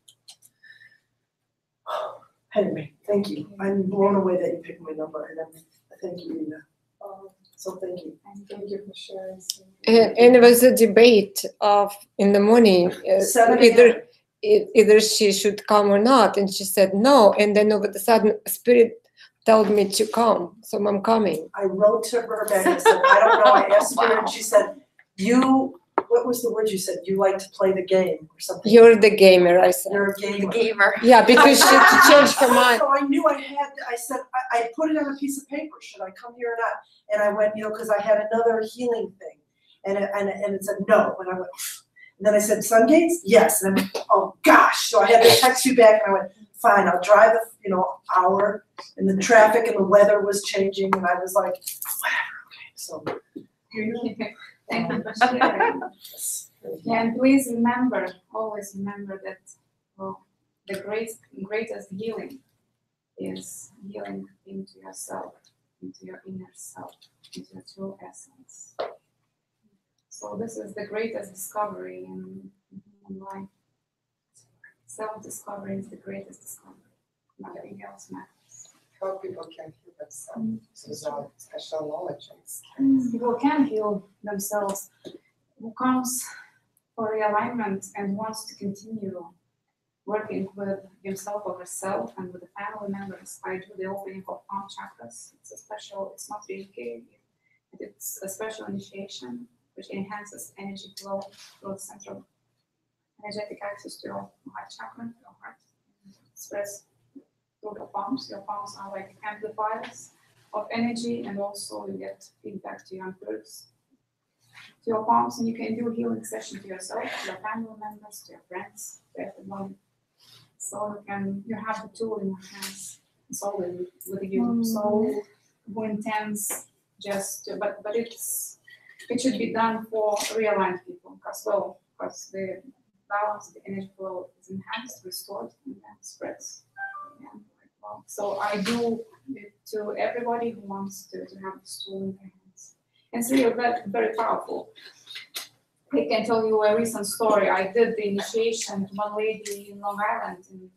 anyway, thank you. I'm blown away that you picked my number, and thank you, Rita. So thank you. And thank you for sharing. And there was a debate of in the morning, 7 a.m. either she should come or not, and she said no, and then over the sudden spirit told me to come, so I'm coming. I wrote to her back and said, I don't know, I asked her, and she said, what was the word you said? You like to play the game or something? You're the gamer, I said. You're a gamer. Gamer. Yeah, because she changed her mind. So I knew I said, I put it on a piece of paper, should I come here or not? And I went, you know, because I had another healing thing. And it said no, and I went, and then I said, Sungates? Yes, and I went, oh gosh. So I had to text you back, and I went, fine, I'll drive the, you know, hour, and the traffic and the weather was changing, and I was like, whatever, okay, so. Thank you for sharing. Yeah, and please remember, always remember that the greatest healing is healing into yourself, into your inner self, into your true essence. So this is the greatest discovery in human life. Self-discovery is the greatest discovery. Nothing else matters. How people can heal themselves without special knowledge and skills. People can heal themselves. Who comes for realignment and wants to continue working with himself or herself and with the family members, I do the opening of palm chakras. It's a special, it's not really, it's a special initiation which enhances energy flow through the central energetic access to your heart chakra, your heart. Spreads through your palms. Your palms are like amplifiers of energy, and also you get feedback to your impulse, to your palms, and you can do a healing session to yourself, to your family members, to your friends, to everyone. So you have the tool in your hands. It's always with you. So who intends just to, but it should be done for realigned people as well, because the balance, the energy flow is enhanced, restored, and then spreads. Yeah. Well, so I do it to everybody who wants to have this tool in their hands. And it's really very, very powerful. I can tell you a recent story. I did the initiation to one lady in Long Island in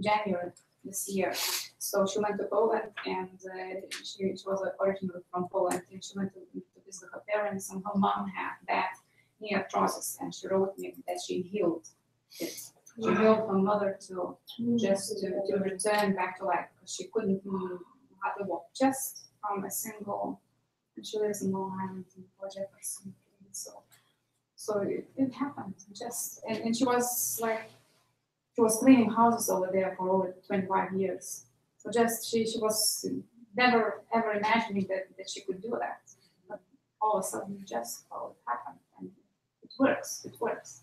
January this year. So she went to Poland, and she was originally from Poland, and she went to visit her parents, and her mom had that knee arthrosis, and she wrote me that she healed it. She healed her mother to just to return back to life, because she couldn't hardly walk, just from a single, and she lives in Long Island in Project. So it happened just, and she was like, she was cleaning houses over there for over 25 years. So just she was never ever imagining that she could do that. But all of a sudden, just it happened, and it works. It works.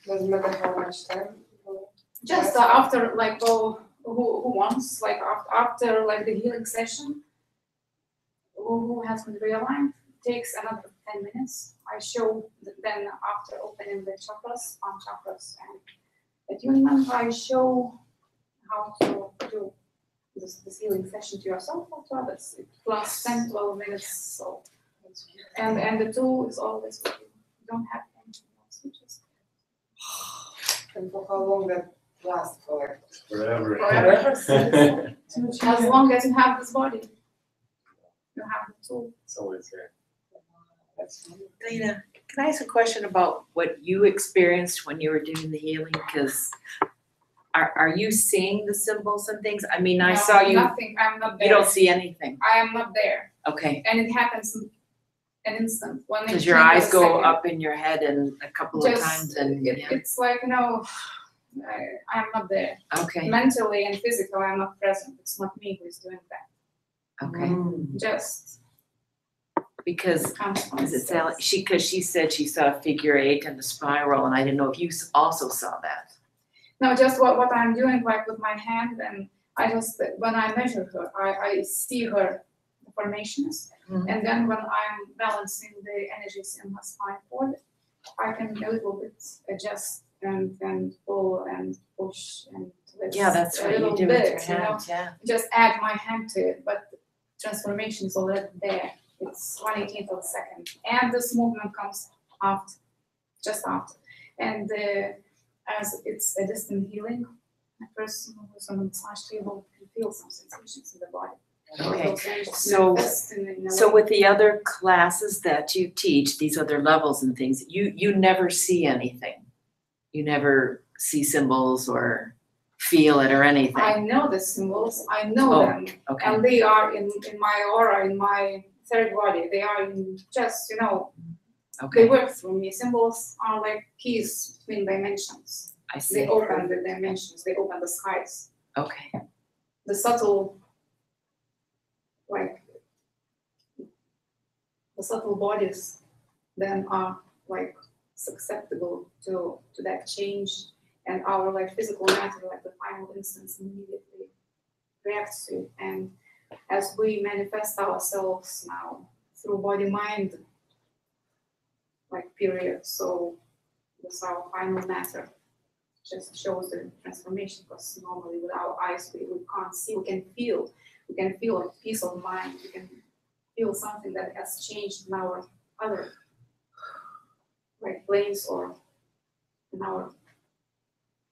Doesn't matter how much time. Just after like who wants, like after like the healing session, who has been realigned, takes another 10 minutes. I show then after opening the chakras, palm chakras, and attunement, I show how to do this healing session to yourself or to others. It lasts 10, 12 minutes. So, and the tool is always with you. You don't have anything else. You just. And for how long that lasts for? Forever. As long as you have this body, you have the tool. It's always there. Daina, can I ask a question about what you experienced when you were doing the healing? Because are you seeing the symbols and things? I mean, I saw you. Nothing. I'm not there. You don't see anything. I am not there. Okay. And it happens in an instant. Because your eyes go up in your head and a couple of times, and it's like, you know, I am not there. Okay. Mentally and physically, I am not present. It's not me who is doing that. Okay. Just. Because she said she saw a figure 8 and the spiral, and I didn't know if you also saw that. No, just what I'm doing, like with my hand, and I just, when I measure her, I see her formations. Mhm. And then when I'm balancing the energies in my spine cord, I can a little bit adjust and pull and push and twist Yeah, that's a right, you little do with your bit, you know, hands, yeah. just add my hand to it, but transformation is already there. It's 1/18 of a second. And this movement comes after, just after. And as it's a distant healing, a person who's on the massage table can feel some sensations in the body. Okay, Those energies so- manifest in a So way. with the other classes that you teach, these other levels and things, you never see anything. You never see symbols or feel it or anything. I know the symbols, I know Oh, them, Okay, and they are in my aura, in my third body. They are in just, you know, they okay, work through me. Symbols are like keys between dimensions. I They see. open the dimensions, they open the skies. Okay, The subtle, like, the subtle bodies then are like susceptible to that change, and our like physical matter, like the final instance, immediately reacts to it. And as we manifest ourselves now through body mind like period, so this our final matter just shows the transformation, because normally with our eyes we can't see, we can feel a peace of mind, we can feel something that has changed in our other like planes or in our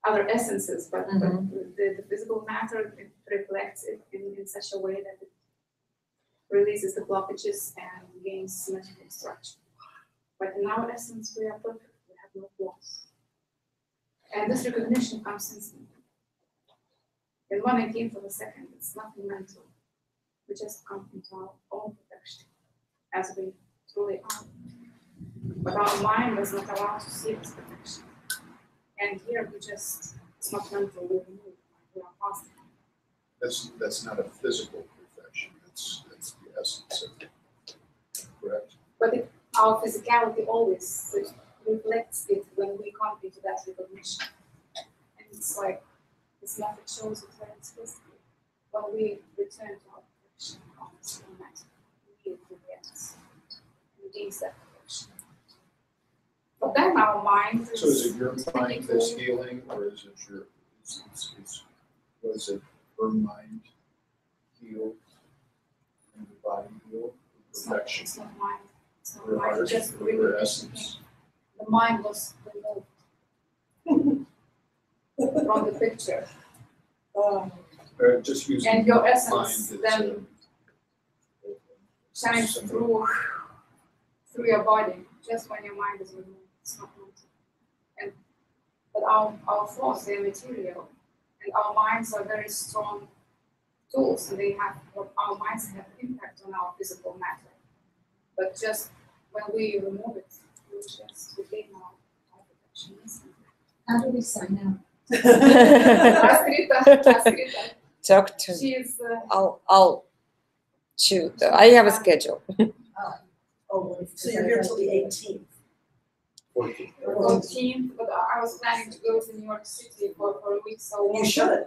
other essences, but the physical matter, it reflects it in such a way that it releases the blockages and gains symmetrical structure. But in our essence, we are perfect, we have no flaws. And this recognition comes instantly. In 1/18 of a second, it's nothing mental. We just come into our own perfection as we truly are. But our mind does not allow us to see this perfection. And here we just, it's not mental, we remove, we are positive. That's not a physical perfection, that's the essence of it, correct? But our physicality always reflects it when we come into that recognition. And it's like, this method shows it very explicitly. When we return to our perfection of this matter, we react and gains that perfection. But then our mind is. So is it your mind that's healing, or is it was it her mind healed and the body healed? Perfection. It's not mind. It's not Her mind, heart, just her recognition. essence. The mind was removed from the picture. Just using And your mind essence as then a shines symbol. through your body, just when your mind is removed. It's not mental. But our thoughts, they're material, and our minds are very strong tools, and our minds have impact on our physical matter. But just when we remove it, we just regain our perfection instantly. How do we sign out? Ask Rita. Talk to. She is I'll shoot. I have a schedule. Oh, so you're here till the 18th. 14th, but I was planning to go to New York City for a week, so You should.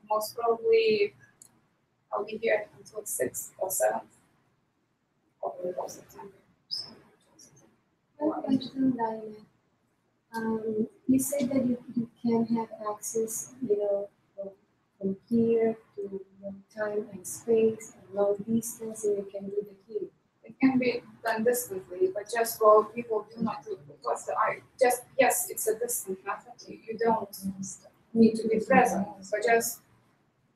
most probably I'll be here until 6th or 7th of September. One question, Daina. You said that you can have access, from here to time and space and long distance, and you can do the healing. It can be done distantly, but just for people do not do because yes, it's a distant method. You don't need to be present, but just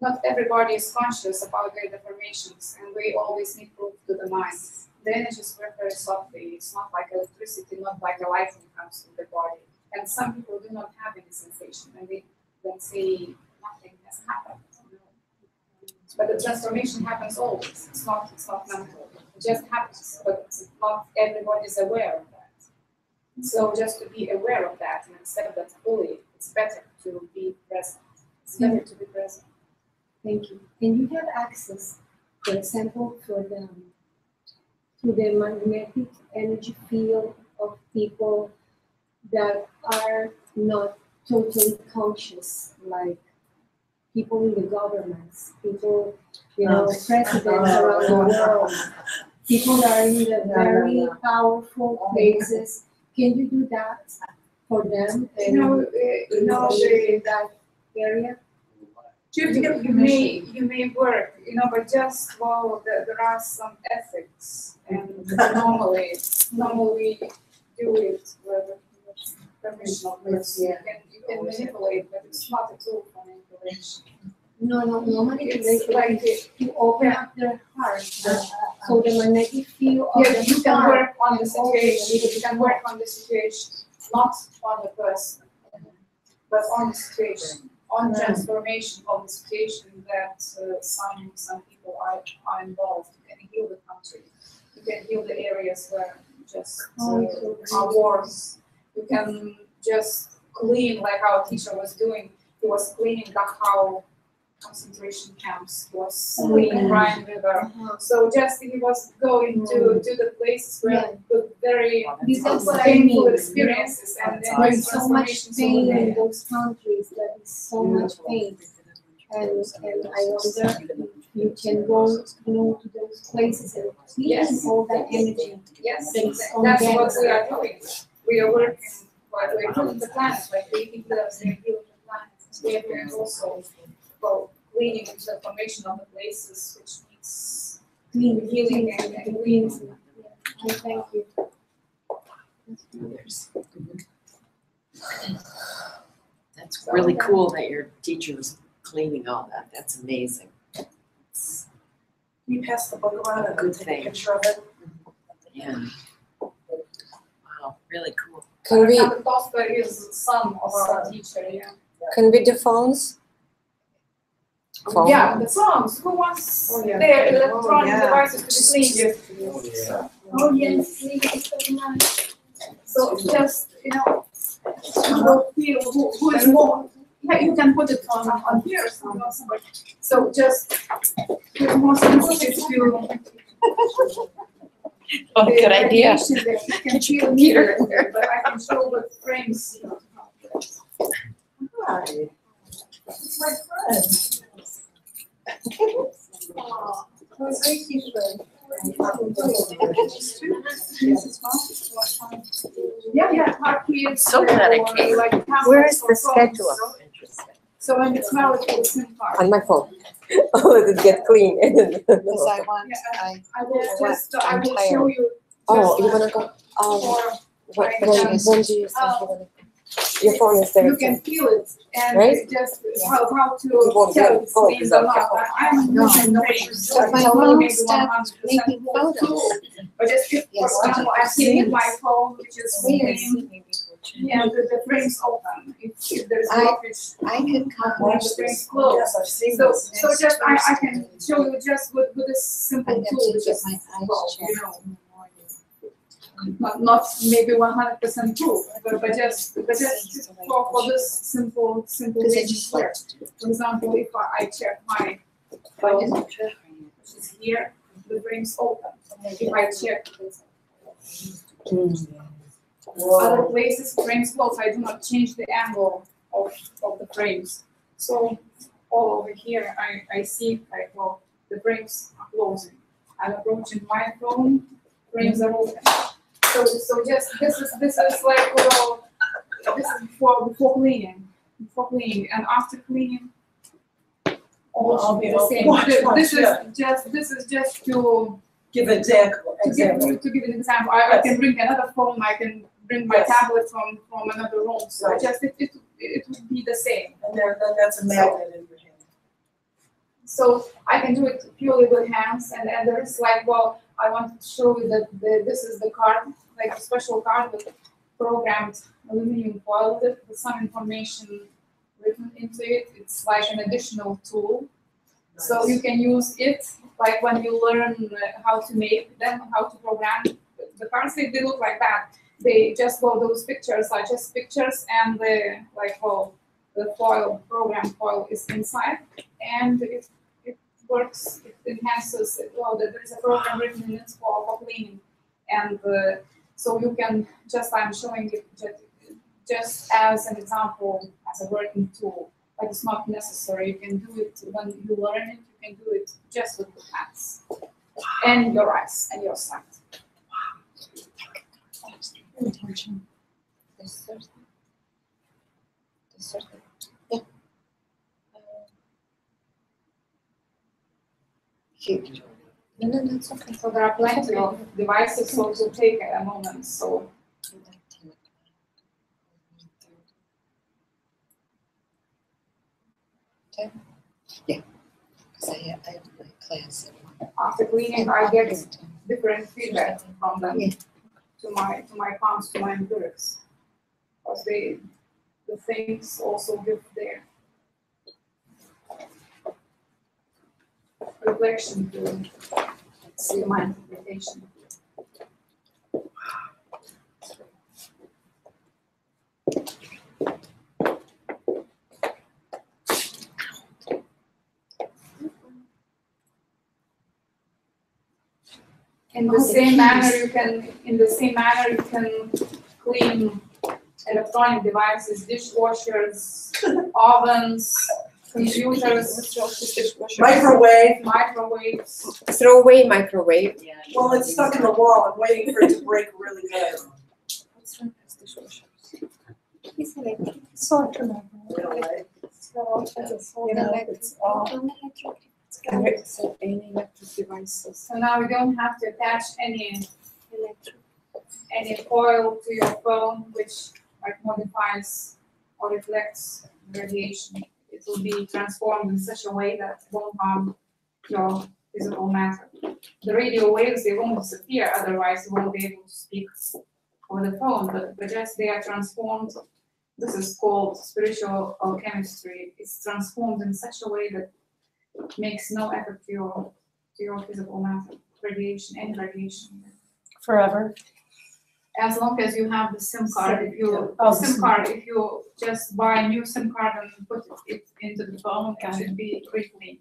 not everybody is conscious about their deformations, and we always need proof to the mind. The energies work very softly. It's not like electricity, not like a lighting comes to the body. And some people do not have any sensation, and they don't say nothing has happened. But the transformation happens always. It's not mental. It just happens, but not everybody is aware of that. So just to be aware of that and accept that fully, it's better to be present. It's better to be present. Thank you. And you have access, for example, to the magnetic energy field of people that are not totally conscious, like people in the governments, people, presidents around the world, people that are in the very powerful places. Can you do that for them? And in that area? You may work, but just there are some ethics, and normally we do it with permission of this. You can manipulate, but it's not a tool for manipulation. No, manipulation It's like to open up their heart, so the magnetic field of yeah, the you can heart work on the can open a situation. little You can work on the situation, not on the person, but on the situation, on transformation of the situation that some people are involved. You can heal the country. You can heal the areas where just are wars. You can just clean, like our teacher was doing. He was cleaning Dachau concentration camps. He was cleaning Rhine River. So just he was going to the places where the very painful experiences and there's so much pain in those countries. There is so much pain, and I wonder if you can go, to those places and clean all that energy. Yes, that is on that's them. what we are doing. We are working, we're healing the planet, like we heal the planet. We are doing also cleaning and transformation of the places, which means healing and cleaning. Thank you. That's really cool that your teacher was cleaning all that. That's amazing. Can you pass the book around and Good take thing. a picture of it? Yeah. Wow, really cool. Can we Tosper is son of our teacher, do phones? Phone? Yeah, the songs. Who wants their electronic devices to be cleaned? Oh yes, thank you so much. So just, you will feel who is more. Yeah, you can put it on here somewhere. So just feel more sensitive to Oh, the good idea. radiation that you can feel here, but I can show what frames. Hi. It's my friend. Yeah, heartbeats. So dedicated. Where is the schedule? So when you smell it, it's in part. On my phone. Oh, let it get clean. Because I want, I will just, I I'm will tired. show you. Oh, just, you wanna go? for When do you think you wanna? Your phone is there. you can feel it and Right? just how to won't tell get it's cold, clean is or that not. okay? I'm No, using no, the but my phone stopped making photos. But just if, Yes, for example, I see my phone, which is Weird. clean, and the frame's open. If there's I- blockage, I could come when watch the frame's this. closed. Yes, I've seen So, this. so just, I can show you just with this simple I have tool, to which get is, my eyes well, checked. not maybe 100% proof, but just for this simple Because I basic just work. like to do. For example, if I check my phone, which is here, the frame's open. If I check other places, frames closed, I do not change the angle of the frames. So all over here, I see like, well, the frames are closing. I'm approaching my phone, frames are open. So just this is like, well, this is before cleaning, and after cleaning, all should be the same. This is just to Give an example. give an example. I can bring another phone. I can bring my tablet from another room. So Right. just it would be the same. And then that's a magnet in your hand. So I can do it purely with hands, and there is like, well, I want to show you that this is the card, like a special card with programmed aluminum foil with some information written into it. It's like an additional tool. So you can use it like when you learn how to make them, how to program the cards. They look like that. They just, well, those pictures are just pictures, and the the foil, program foil is inside, and it works, it enhances it. Well, there is a program written in it for cleaning, and so you can just, I'm showing it just as an example, as a working tool. but it's not necessary. You can do it when you learn it. You can do it just with the hands and your eyes and your sight. Intention. Yeah. Huge. No, it's okay. So there are plenty of devices, so to take a moment. So Yeah, because I have my class. after cleaning, I get different feedback from them to my palms, to my empirics, because the things also give their reflection to my interpretation. In the same manner, you can clean electronic devices, dishwashers, ovens, computers, microwaves. Throw away microwave. Yeah. Well, it's stuck in the wall, I'm waiting for it to break really good. It's electric. It's electromagnetic. Really? So, you know, it's all. So any electric devices. So now we don't have to attach any coil to your phone, which like modifies or reflects radiation. It will be transformed in such a way that it won't harm your physical matter. The radio waves, they won't disappear, otherwise you won't be able to speak over the phone, but just they are transformed. This is called spiritual chemistry. It's transformed in such a way that makes no effect to your physical matter, radiation, any radiation. Forever. As long as you have the SIM card, if you just buy a new SIM card and put it into the phone, it should be reclaimed.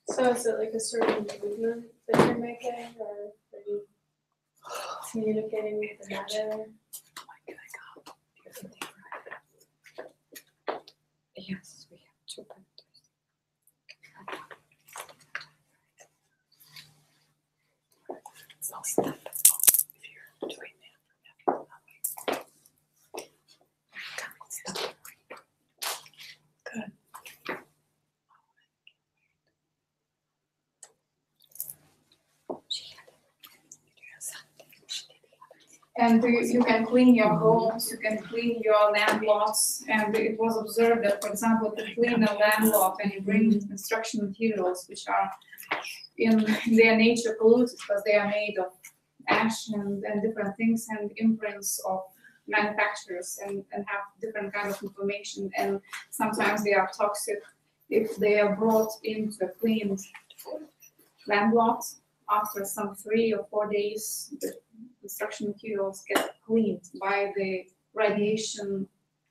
So is it like a certain movement that you're making, or are you communicating with the matter? Yes, we have two factors. So stop. If you're doing that. Stop. Good. And you can clean your homes, you can clean your land lots, and it was observed that, for example, to clean a land lot and you bring construction materials which are in their nature polluted because they are made of ash and different things and imprints of manufacturers and have different kind of information, and sometimes they are toxic if they are brought into a cleaned land lot. After some 3 or 4 days, the construction materials get cleaned by the radiation,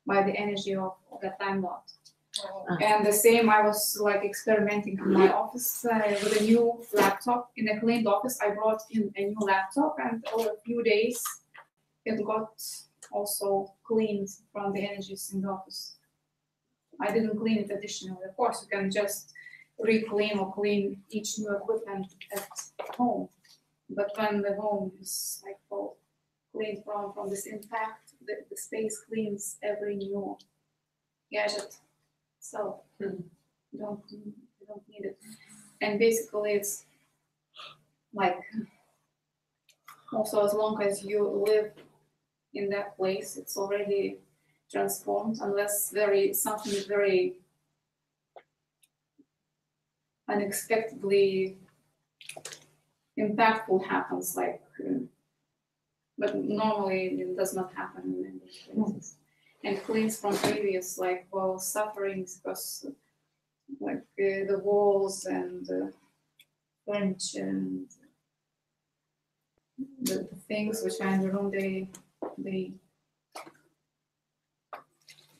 by the energy of that land lot. And the same, I was like experimenting in my office with a new laptop. In a cleaned office, I brought in a new laptop, and over a few days, it got also cleaned from the energies in the office. I didn't clean it additionally. Of course, you can just reclaim or clean each new equipment at home. But when the home is like cleaned from this impact, the space cleans every new gadget. So you don't need it. And basically it's like also as long as you live in that place, it's already transformed, unless something very unexpectedly impactful happens, like, but normally it does not happen in these places. And cleans from previous sufferings, because like the walls and the furniture and the things which are in the room, they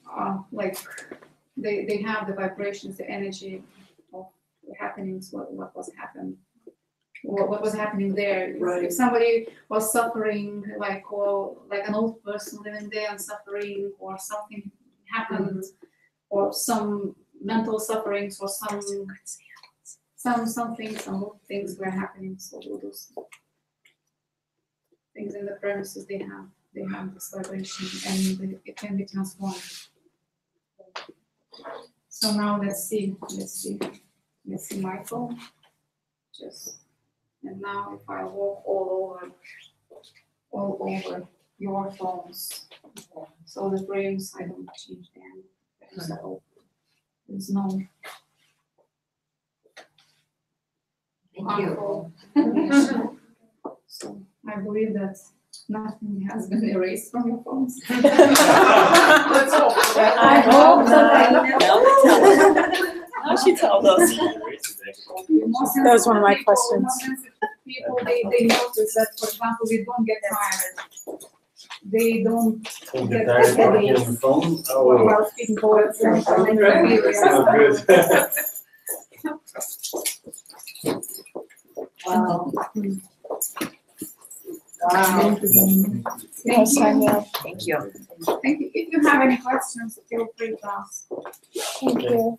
are like they have the vibrations, the energy of the happenings, what was happened what was happening there. Right. If somebody was suffering, or like an old person living there and suffering, or something happened, or some mental sufferings, or some old things were happening. So all those things in the premises, they have this vibration, and it can be transformed. So now let's see my phone. And now if I walk all over your phones, so the frames, I don't change them. So there's no harmful information. So I believe that nothing has been erased from your phones. Let's hope. I hope so. Now she told us. That was one of my questions. People, they notice that, for example, we don't get tired. They don't Don't get get tired of talking headaches on the phone? while speaking poets and telling their feelings. Oh, good. Wow. Thank you. Thank you. Thank you. If you have any questions, feel free to ask. Thank you.